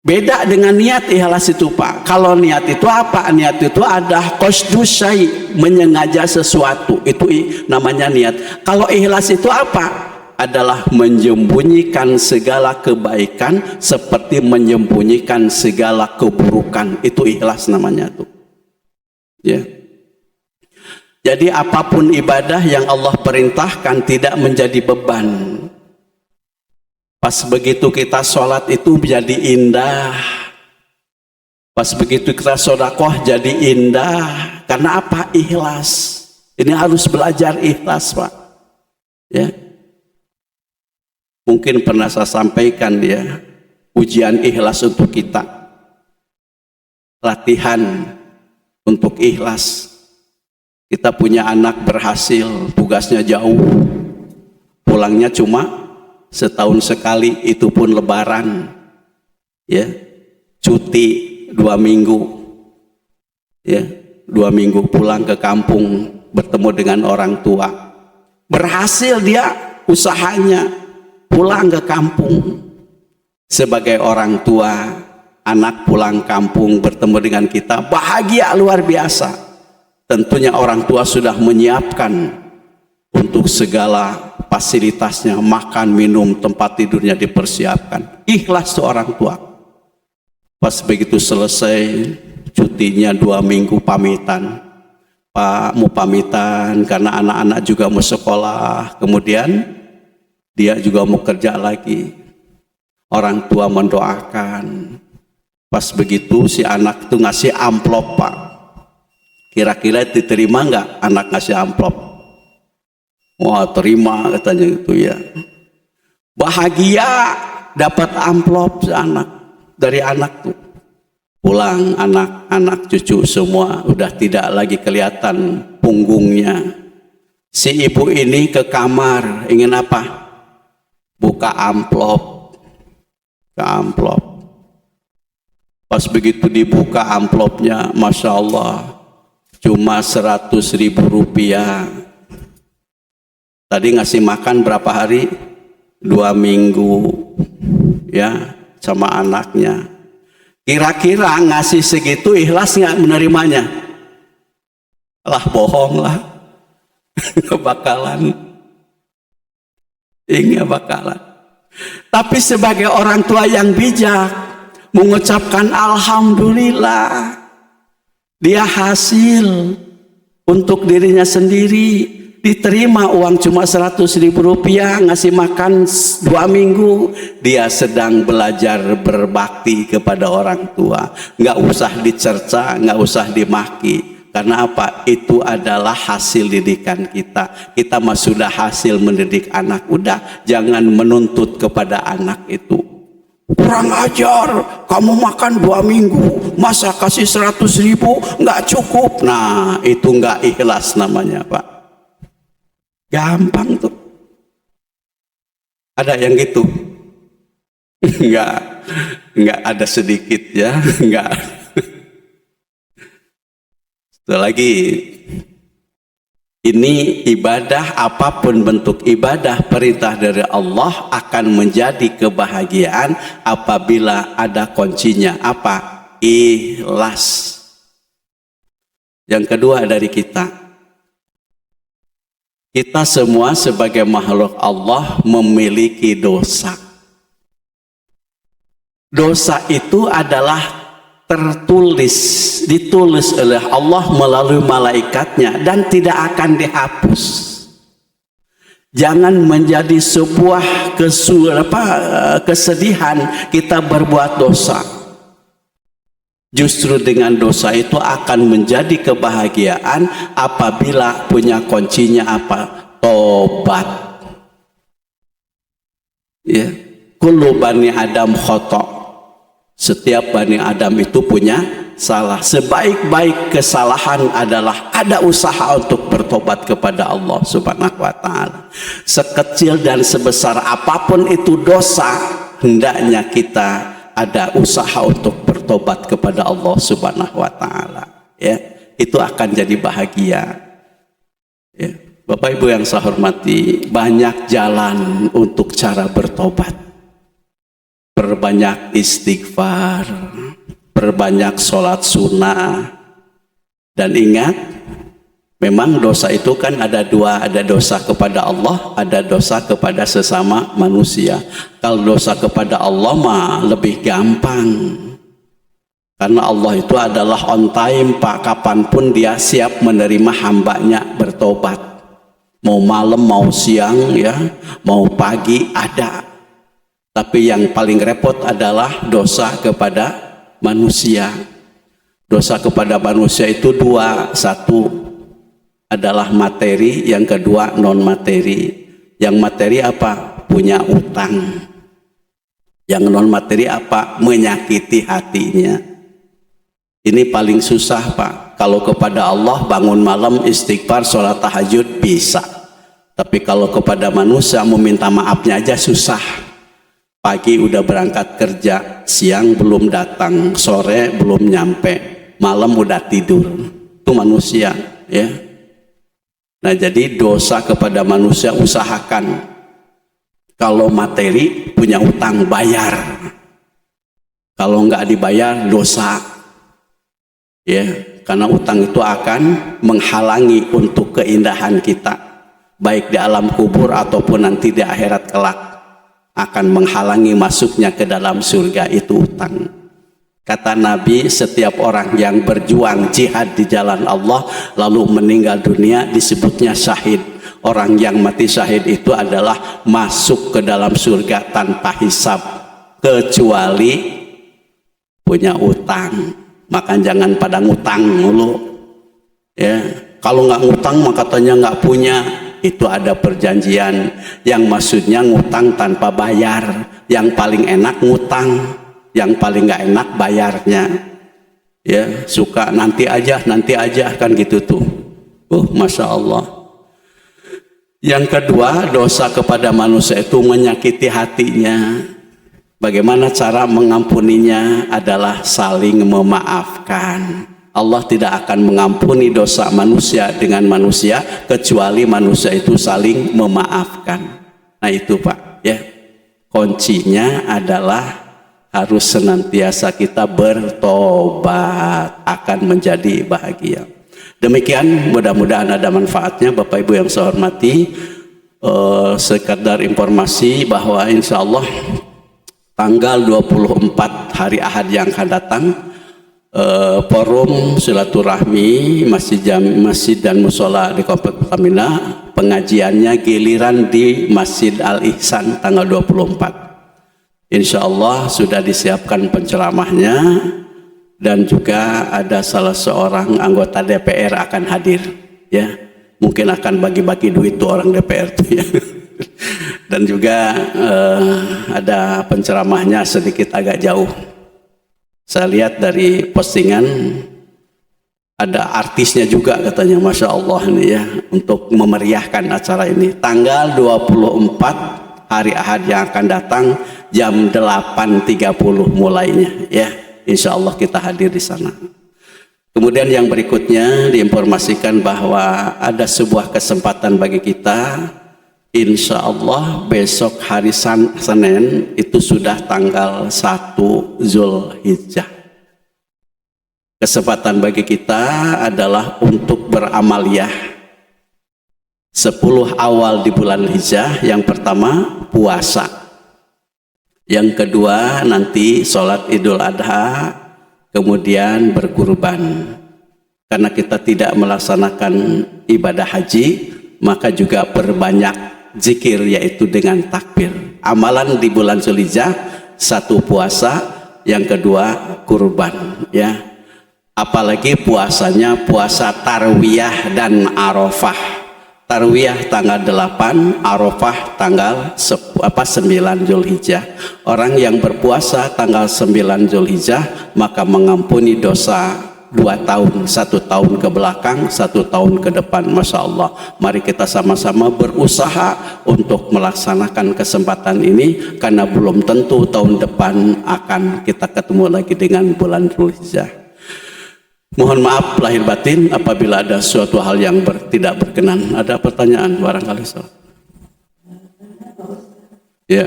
Beda dengan niat ikhlas itu, Pak. Kalau niat itu apa? Niat itu ada qasdu syai', menyengaja sesuatu. Itu namanya niat. Kalau ikhlas itu apa? Adalah menyembunyikan segala kebaikan seperti menyembunyikan segala keburukan. Itu ikhlas namanya tuh. Ya. Jadi apapun ibadah yang Allah perintahkan tidak menjadi beban. Pas begitu kita sholat itu menjadi indah. Pas begitu kita sedekah jadi indah. Karena apa? Ikhlas. Ini harus belajar ikhlas, Pak. Ya. Mungkin pernah saya sampaikan ya, ujian ikhlas untuk kita. Latihan untuk ikhlas. Kita punya anak berhasil, tugasnya jauh, pulangnya cuma setahun sekali, itu pun lebaran, ya, cuti 2 minggu, ya, 2 minggu pulang ke kampung bertemu dengan orang tua. Berhasil dia usahanya, pulang ke kampung. Sebagai orang tua, anak pulang kampung bertemu dengan kita, bahagia luar biasa. Tentunya orang tua sudah menyiapkan untuk segala fasilitasnya, makan, minum, tempat tidurnya dipersiapkan. Ikhlas tuh orang tua. Pas begitu selesai cutinya 2 minggu, pamitan, Pak mau pamitan karena anak-anak juga mau sekolah, kemudian dia juga mau kerja lagi. Orang tua mendoakan. Pas begitu si anak itu ngasih amplop, Pak. Kira-kira diterima nggak anak ngasih amplop? Wah, terima katanya itu, ya. Bahagia dapat amplop si anak, dari anak tuh. Pulang anak-anak cucu semua udah tidak lagi kelihatan punggungnya. Si ibu ini ke kamar ingin apa? Buka amplop. Ke amplop. Pas begitu dibuka amplopnya, Masya Allah, cuma 100.000 rupiah. Tadi ngasih makan berapa hari? 2 minggu, ya, sama anaknya. Kira-kira ngasih segitu ikhlas nggak menerimanya? Lah, bohong lah. Nggak bakalan. Nggak bakalan. Tapi sebagai orang tua yang bijak, mengucapkan alhamdulillah, dia hasil untuk dirinya sendiri, diterima uang cuma 100.000 rupiah, ngasih makan 2 minggu, dia sedang belajar berbakti kepada orang tua. Nggak usah dicerca, nggak usah dimaki. Karena apa? Itu adalah hasil didikan kita. Kita mah sudah hasil mendidik anak. Udah, jangan menuntut kepada anak itu. Kurang ajar, kamu makan 2 minggu, masa kasih 100.000? Nggak cukup. Nah, itu nggak ikhlas namanya, Pak. Gampang tuh. Ada yang gitu? Nggak ada sedikit, ya. Nggak. Itu lagi, ini ibadah, apapun bentuk ibadah perintah dari Allah akan menjadi kebahagiaan apabila ada kuncinya. Apa? Ikhlas. Yang kedua dari kita semua sebagai makhluk Allah memiliki dosa. Dosa itu adalah ditulis oleh Allah melalui malaikatnya dan tidak akan dihapus. Jangan menjadi sebuah kesedihan kita berbuat dosa. Justru dengan dosa itu akan menjadi kebahagiaan apabila punya kuncinya apa? Tobat. Ya, kullu bani Adam khata'. Setiap Bani Adam itu punya salah. Sebaik-baik kesalahan adalah ada usaha untuk bertobat kepada Allah Subhanahu wa ta'ala. Sekecil dan sebesar apapun itu dosa, hendaknya kita ada usaha untuk bertobat kepada Allah Subhanahu wa ta'ala. Ya, itu akan jadi bahagia. Ya, Bapak Ibu yang saya hormati, banyak jalan untuk cara bertobat. Perbanyak istighfar, perbanyak sholat sunnah, dan ingat, memang dosa itu kan ada dua, ada dosa kepada Allah, ada dosa kepada sesama manusia. Kalau dosa kepada Allah mah lebih gampang, karena Allah itu adalah on time, Pak. Kapanpun dia siap menerima hambanya bertobat, mau malam, mau siang, ya, mau pagi, ada. Tapi yang paling repot adalah dosa kepada manusia. Dosa kepada manusia itu dua. Satu adalah materi, yang kedua non materi. Yang materi apa? Punya utang. Yang non materi apa? Menyakiti hatinya. Ini paling susah, Pak. Kalau kepada Allah bangun malam istighfar sholat tahajud bisa. Tapi kalau kepada manusia meminta maafnya aja susah. Pagi udah berangkat kerja, siang belum datang, sore belum nyampe, malam udah tidur. Itu manusia, ya. Nah, jadi dosa kepada manusia, usahakan kalau materi punya utang bayar. Kalau nggak dibayar dosa, ya. Karena utang itu akan menghalangi untuk keindahan kita, baik di alam kubur ataupun nanti di akhirat kelak. Akan menghalangi masuknya ke dalam surga, itu utang. Kata Nabi, setiap orang yang berjuang jihad di jalan Allah lalu meninggal dunia disebutnya syahid. Orang yang mati syahid itu adalah masuk ke dalam surga tanpa hisab, kecuali punya utang. Maka jangan pada ngutang mulu, ya. Kalau nggak ngutang maka katanya nggak punya. Itu ada perjanjian yang maksudnya ngutang tanpa bayar. Yang paling enak ngutang, yang paling nggak enak bayarnya, ya. Suka nanti aja kan gitu tuh. Masya Allah. Yang kedua, dosa kepada manusia itu menyakiti hatinya. Bagaimana cara mengampuninya adalah saling memaafkan. Allah tidak akan mengampuni dosa manusia dengan manusia kecuali manusia itu saling memaafkan. Nah itu Pak, ya. Kuncinya adalah harus senantiasa kita bertobat, akan menjadi bahagia. Demikian, mudah-mudahan ada manfaatnya Bapak Ibu yang saya hormati. Sekadar informasi bahwa insya Allah tanggal 24 hari Ahad yang akan datang, forum silaturahmi masjid dan musola di Komplek Pertamina, pengajiannya giliran di Masjid Al Ihsan tanggal 24. Insya Allah sudah disiapkan penceramahnya, dan juga ada salah seorang anggota DPR akan hadir, ya. Mungkin akan bagi-bagi duit tuh orang DPR tuh, ya. Dan juga ada penceramahnya sedikit agak jauh. Saya lihat dari postingan ada artisnya juga katanya, Masya Allah nih ya, untuk memeriahkan acara ini. Tanggal 24 hari Ahad yang akan datang jam 8.30 mulainya, ya. Insya Allah kita hadir di sana. Kemudian yang berikutnya diinformasikan bahwa ada sebuah kesempatan bagi kita. Insya Allah besok hari Senin itu sudah tanggal 1 Zulhijjah. Kesempatan bagi kita adalah untuk beramaliyah 10 awal di bulan Hijjah. Yang pertama puasa, yang kedua nanti sholat Idul Adha, kemudian berkurban. Karena kita tidak melaksanakan ibadah haji, maka juga perbanyak zikir, yaitu dengan takbir. Amalan di bulan Zulhijjah, 1 puasa, yang kedua kurban, ya. Apalagi puasanya puasa Tarwiyah dan Arafah. Tarwiyah tanggal 8, Arafah tanggal 9 Zulhijjah. Orang yang berpuasa tanggal 9 Zulhijjah maka mengampuni dosa 2 tahun, 1 tahun ke belakang, 1 tahun ke depan. Masya Allah. Mari kita sama-sama berusaha untuk melaksanakan kesempatan ini, karena belum tentu tahun depan akan kita ketemu lagi dengan bulan Zulhijjah. Mohon maaf lahir batin apabila ada suatu hal yang tidak berkenan. Ada pertanyaan barangkali, Soal? Ya.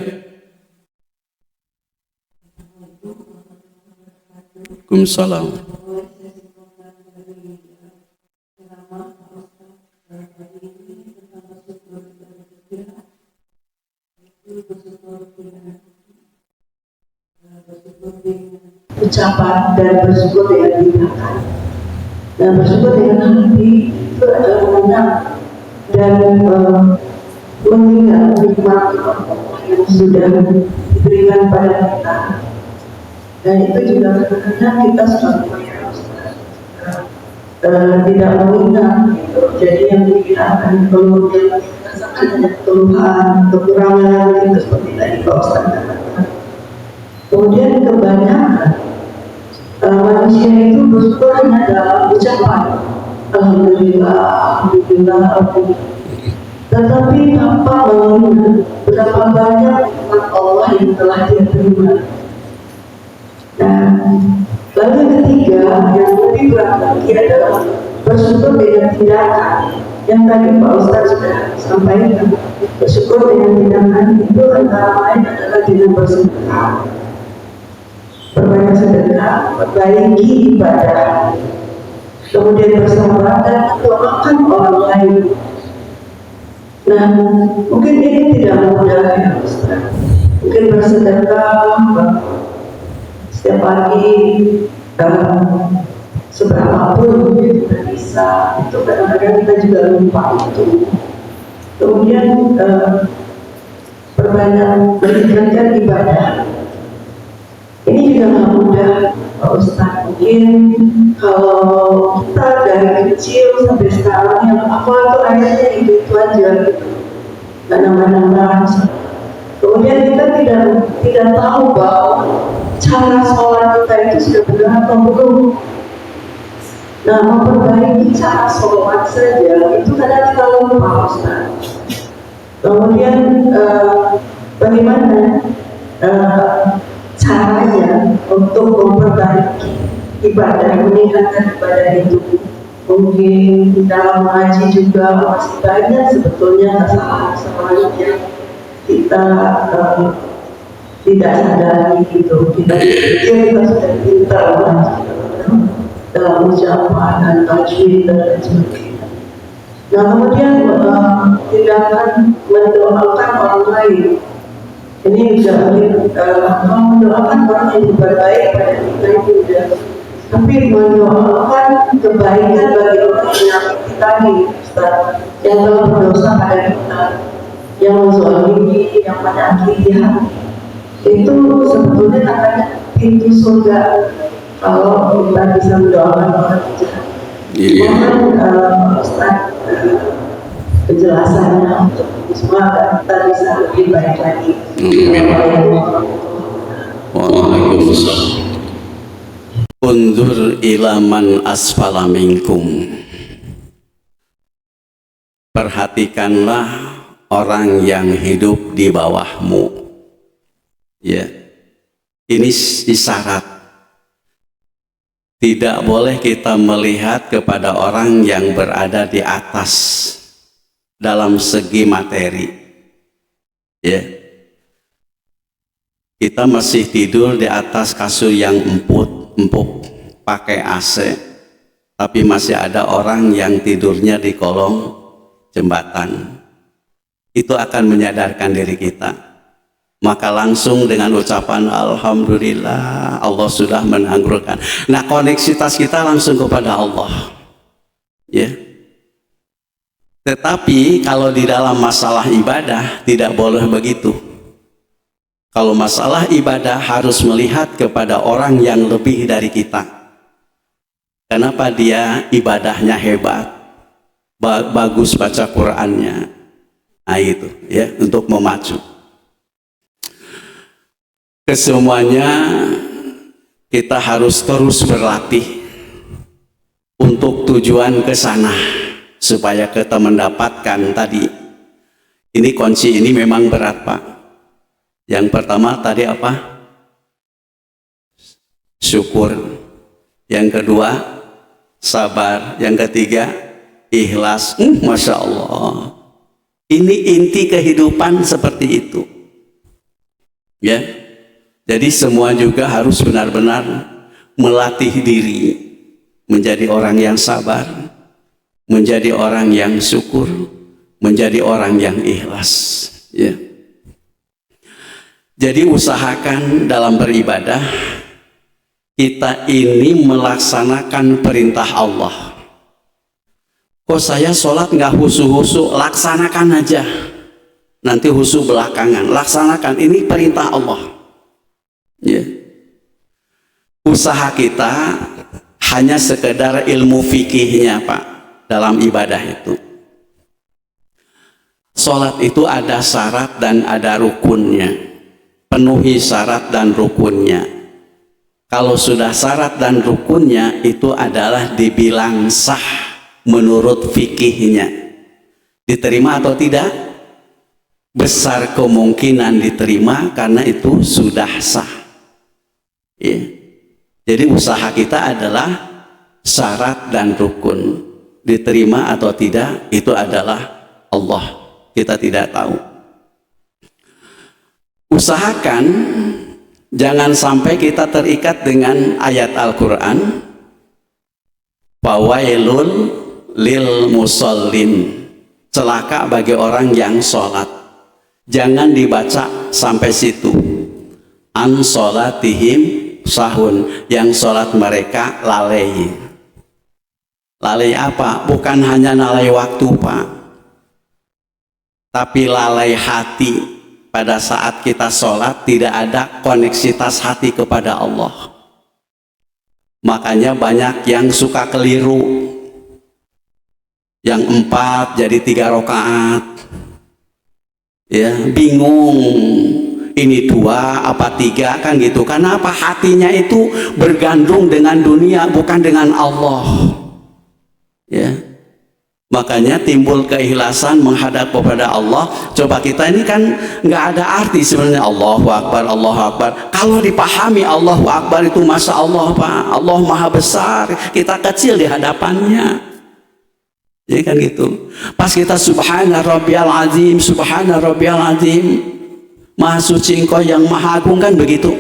Waalaikumsalam. Ucapan dan bersyukur dengan tindakan, dan bersyukur dengan hati itu adalah mengenang dan mengingat nikmat yang sudah diberikan pada kita. Dan itu juga kadang-kadang kita selalu tidak mengingat gitu. Jadi yang kita akan keluar rasakan ada keluhan, kekurangan gitu, seperti tadi Pak Ustaz katakan. Kemudian kebanyakan manusia itu bersyukur hanya dalam ucapan Alhamdulillah, Alhamdulillah, Alhamdulillah. tetapi tanpa mengingat berapa banyak nikmat Allah yang telah dia terima. Nah, lalu yang ketiga yang lebih berat lagi adalah bersyukur dengan tindakan yang tadi Pak Ustadz sudah sampaikan. Bersyukur dengan tindakan itu antara lain adalah dengan bersedekah, berbanyak sedekah, memperbaiki ibadah, kemudian bersabar dan mendoakan orang lain. Nah, mungkin ini tidak mudah ya Ustaz. Mungkin bersedekah setiap pagi seberapapun yang kita bisa, itu kadang-kadang kita juga lupa itu. Kemudian berbanyak meningkatkan ibadah. Ini juga nggak mudah Pak Ustadz. Mungkin kalau kita dari kecil sampai sekarang yang apa itu ayatnya itu aja gitu, nggak nambah-nambah. Kemudian kita tidak tahu bahwa cara sholat kita itu sudah benar atau belum. Nah, memperbaiki cara sholat saja itu kadang kita lupa Ustaz. Kemudian bagaimana caranya untuk memperbaiki ibadah, meningkatkan ibadah itu? Mungkin dalam ngaji juga masih banyak sebetulnya kesalahan-kesalahan yang kita tidak sadari gitu. Kita pikir kita sudah pintar dalam ucapan dan tajwid dan lain sebagainya. Nah, kemudian tindakan mendoakan orang lain. Ini juga mendoakan orang yang berbuat baik pada kita itu sudah, tapi mendoakan kebaikan bagi orang yang menyakiti tadi, Ustaz, yang telah berdosa pada kita, yang menzalimi, yang menyakiti hati, itu sebetulnya katanya pintu surga kalau kita bisa mendoakan orang jahat. Mohon Ustaz penjelasannya untuk semua kita bisa lebih baik lagi. Waalaikumsalam. Undur ila man asfala minkum. Perhatikanlah orang yang hidup di bawahmu. Ya, ini isyarat. Tidak boleh kita melihat kepada orang yang berada di atas dalam segi materi. Ya, kita masih tidur di atas kasur yang empuk, pakai AC, tapi masih ada orang yang tidurnya di kolong jembatan. Itu akan menyadarkan diri kita. Maka langsung dengan ucapan Alhamdulillah, Allah sudah menangguhkan. Nah, koneksitas kita langsung kepada Allah. Ya. Tetapi kalau di dalam masalah ibadah tidak boleh begitu. Kalau masalah ibadah harus melihat kepada orang yang lebih dari kita. Kenapa dia ibadahnya hebat, bagus baca Qur'annya. Nah itu ya, untuk memacu. Kesemuanya kita harus terus berlatih untuk tujuan ke sana supaya kita mendapatkan tadi. Ini kunci ini memang berat Pak. Yang pertama tadi apa? Syukur. Yang kedua sabar. Yang ketiga ikhlas. Masya Allah. Ini inti kehidupan seperti itu. Ya. Jadi semua juga harus benar-benar melatih diri menjadi orang yang sabar, menjadi orang yang syukur, menjadi orang yang ikhlas. Ya. Jadi usahakan dalam beribadah kita ini melaksanakan perintah Allah. Kok saya sholat nggak husu-husu? Laksanakan aja. Nanti husu belakangan. Laksanakan, ini perintah Allah. Ya. Usaha kita hanya sekedar ilmu fikihnya Pak dalam ibadah itu. Sholat itu ada syarat dan ada rukunnya. Penuhi syarat dan rukunnya. Kalau sudah syarat dan rukunnya itu adalah dibilang sah menurut fikihnya. Diterima atau tidak? Besar kemungkinan diterima karena itu sudah sah. Ya. Jadi usaha kita adalah syarat dan rukun. Diterima atau tidak itu adalah Allah. Kita tidak tahu. Usahakan jangan sampai kita terikat dengan ayat Al-Quran. Fawailul lil musallin. Celaka bagi orang yang sholat. Jangan dibaca sampai situ. An sholatihim sahun. Yang sholat mereka lalai. Lalai apa? Bukan hanya lalai waktu, Pak. Tapi lalai hati. Pada saat kita sholat tidak ada koneksitas hati kepada Allah. Makanya banyak yang suka keliru. Yang 4 jadi 3 rakaat. Ya, bingung. Ini 2 apa 3 kan gitu. Karena apa? Hatinya itu bergandung dengan dunia bukan dengan Allah. Ya. Makanya timbul keikhlasan menghadap kepada Allah. Coba kita ini kan nggak ada arti sebenarnya Allahu Akbar, Allahu Akbar. Kalau dipahami Allahu Akbar itu Masya Allah Pak, Allah Maha Besar, kita kecil di hadapannya. Jadi kan gitu. Pas kita Subhana Rabbiyal Azim, Subhana Rabbiyal Azim, Maha Suci Engkau yang Maha Agung kan begitu.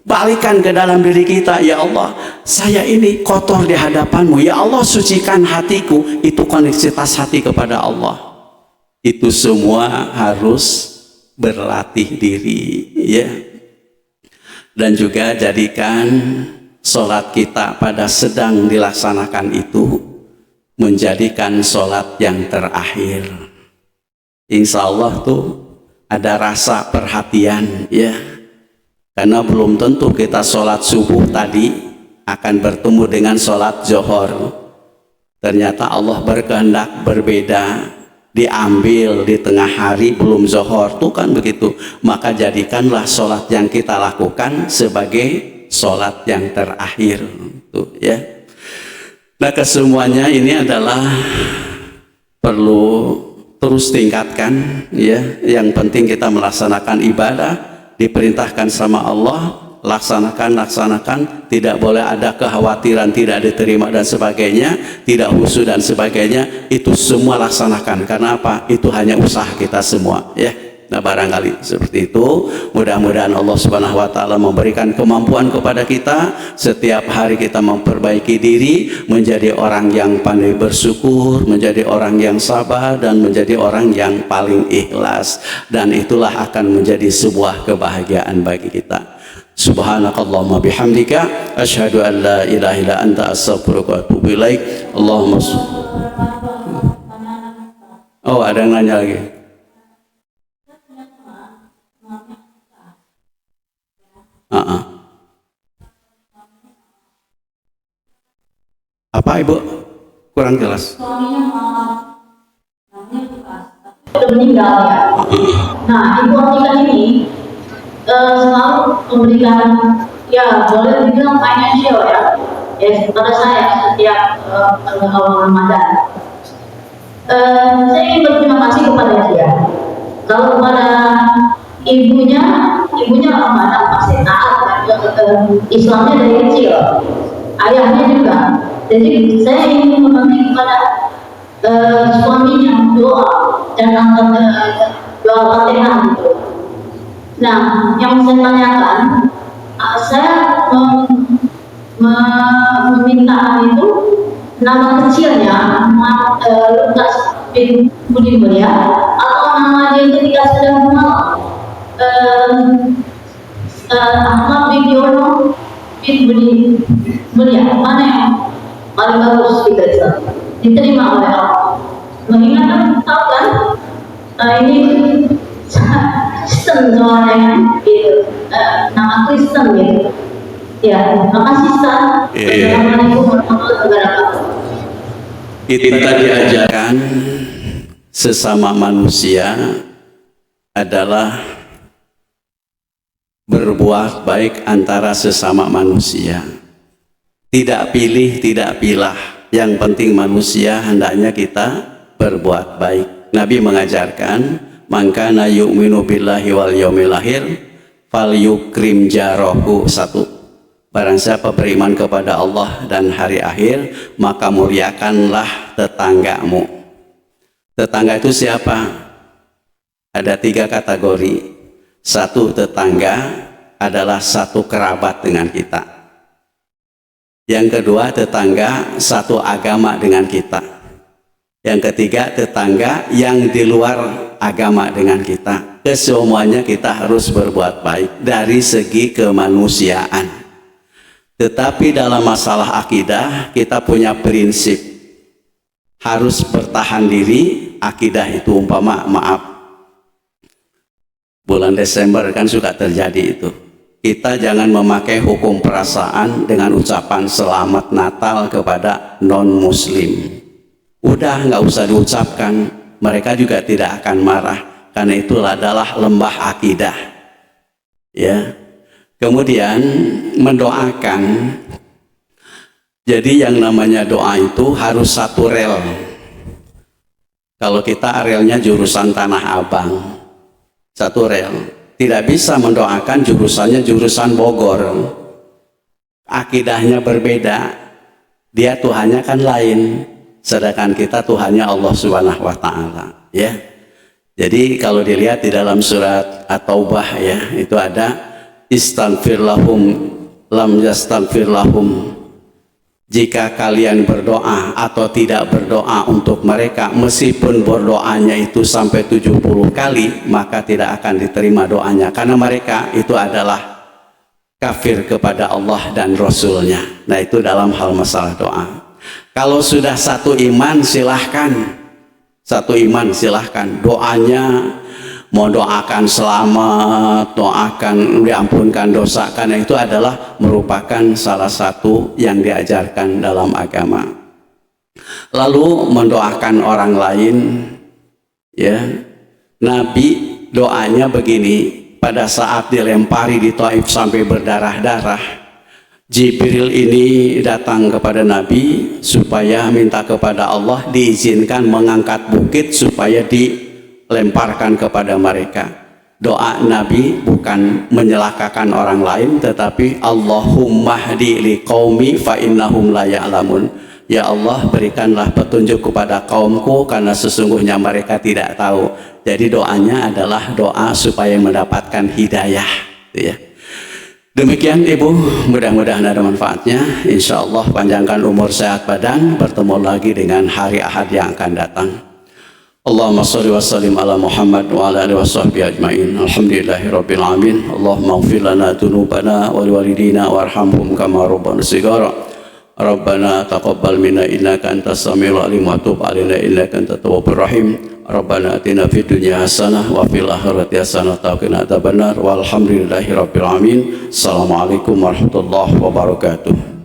Balikan ke dalam diri kita, ya Allah, saya ini kotor di hadapanmu. Ya Allah, sucikan hatiku. Itu koneksitas hati kepada Allah. Itu semua harus berlatih diri, ya. Dan juga jadikan sholat kita pada sedang dilaksanakan itu menjadikan sholat yang terakhir. Insya Allah tuh ada rasa perhatian, ya. Karena belum tentu kita sholat subuh tadi akan bertemu dengan sholat zuhur. Ternyata Allah berkehendak berbeda, diambil di tengah hari belum zuhur, tuh kan begitu. Maka jadikanlah sholat yang kita lakukan sebagai sholat yang terakhir, tuh ya. Nah, kesemuanya ini adalah perlu terus tingkatkan, ya. Yang penting kita melaksanakan ibadah. Diperintahkan sama Allah, laksanakan, tidak boleh ada kekhawatiran tidak diterima dan sebagainya, tidak khusyuk dan sebagainya. Itu semua laksanakan. Karena apa? Itu hanya usaha kita semua, ya. Nah, barangkali seperti itu. Mudah-mudahan Allah Subhanahu wa Ta'ala memberikan kemampuan kepada kita. Setiap hari kita memperbaiki diri, menjadi orang yang pandai bersyukur, menjadi orang yang sabar, dan menjadi orang yang paling ikhlas. Dan itulah akan menjadi sebuah kebahagiaan bagi kita. Subhanakallahumma bihamdika asyhadu an la ilaha illa anta astaghfiruka wa atubu ilaik. Allahumma Oh, ada yang nanya lagi. Apa Ibu? Kurang jelas. Sudah meninggal ya. Nah, ibu Atika ini selalu memberikan, ya boleh dibilang financial ya, kepada saya setiap awal Ramadan. Saya ingin berterima kasih kepada dia. Kalau kepada ibunya Ramadan pasti taat, Islamnya dari kecil, ayahnya juga. Jadi saya ingin meminta kepada suaminya doa dan doa Fatihah gitu. Nah, yang saya tanyakan, saya meminta itu nama kecilnya Lukas bin Budi Mulia atau nama dia ketika sudah kenal Ahmad bin Yono bin Budi Mulia, mana yang paling bagus kita diterima oleh Allah. Mengingat tahu kan, ini Kristen soalnya gitu, nama Kristen gitu. Ya, makasih Ustaz. Assalamualaikum warahmatullahi wabarakatuh. Kita diajarkan sesama manusia adalah berbuat baik antara sesama manusia. Tidak pilih, tidak pilah. Yang penting manusia hendaknya kita berbuat baik. Nabi mengajarkan, man kana yu'minu billahi wal yaumil akhir falyukrim jarahu. Satu, barang siapa beriman kepada Allah dan hari akhir, maka muliakanlah tetanggamu. Tetangga itu siapa? Ada 3 kategori. Satu, tetangga adalah satu kerabat dengan kita. Yang kedua, tetangga satu agama dengan kita. Yang ketiga, tetangga yang di luar agama dengan kita. Kesemuanya kita harus berbuat baik dari segi kemanusiaan. Tetapi dalam masalah akidah, kita punya prinsip harus bertahan diri. Akidah itu umpama, maaf, bulan Desember kan suka terjadi itu. Kita jangan memakai hukum perasaan dengan ucapan selamat Natal kepada non-muslim. Udah, nggak usah diucapkan, mereka juga tidak akan marah, karena itu adalah lembah akidah. Ya. Kemudian mendoakan. Jadi yang namanya doa itu harus satu rel. Kalau kita relnya jurusan Tanah Abang, satu rel. Tidak bisa mendoakan jurusannya jurusan Bogor. Akidahnya berbeda. Dia Tuhannya kan lain. Sedangkan kita Tuhannya Allah Subhanahu wa Ta'ala. Ya. Jadi kalau dilihat di dalam surat At-Taubah, ya, itu ada istaghfir lahum lam yastaghfir lahum. Jika kalian berdoa atau tidak berdoa untuk mereka, meskipun berdoanya itu sampai 70 kali, maka tidak akan diterima doanya, karena mereka itu adalah kafir kepada Allah dan Rasulnya. Nah, itu dalam hal masalah doa. Kalau sudah satu iman, silahkan. Satu iman, silahkan. Doanya mau doakan selamat, doakan diampunkan dosa, karena itu adalah merupakan salah satu yang diajarkan dalam agama. Lalu mendoakan orang lain, ya, Nabi doanya begini. Pada saat dilempari di Taif sampai berdarah-darah, Jibril ini datang kepada Nabi supaya minta kepada Allah diizinkan mengangkat bukit supaya dilemparkan kepada mereka. Doa Nabi bukan menyelakakan orang lain, tetapi Allahumma hdi liqaumi fa innahum la ya'lamun. Ya Allah, berikanlah petunjuk kepada kaumku karena sesungguhnya mereka tidak tahu. Jadi doanya adalah doa supaya mendapatkan hidayah, ya. Demikian Ibu, mudah-mudahan ada manfaatnya. Insya Allah panjangkan umur, sehat badan. Bertemu lagi dengan hari Ahad yang akan datang. Allahumma sholli wa sallim ala Muhammad wa ala alihi wa sahbihi ajma'in. Alhamdulillahi rabbil alamin. Allahumma ighfir lana dzunubana wa liwalidina warhamhum kama rabbana shighara. Rabbana taqabbal minna innaka antas samiul alim wa tub alaina innaka antat tawwabur rahim. Rabbana atina fid dunya hasanah wa fil akhirati hasanah wa qina adzabannar. Walhamdulillahi rabbil alamin. Assalamualaikum warahmatullahi wabarakatuh.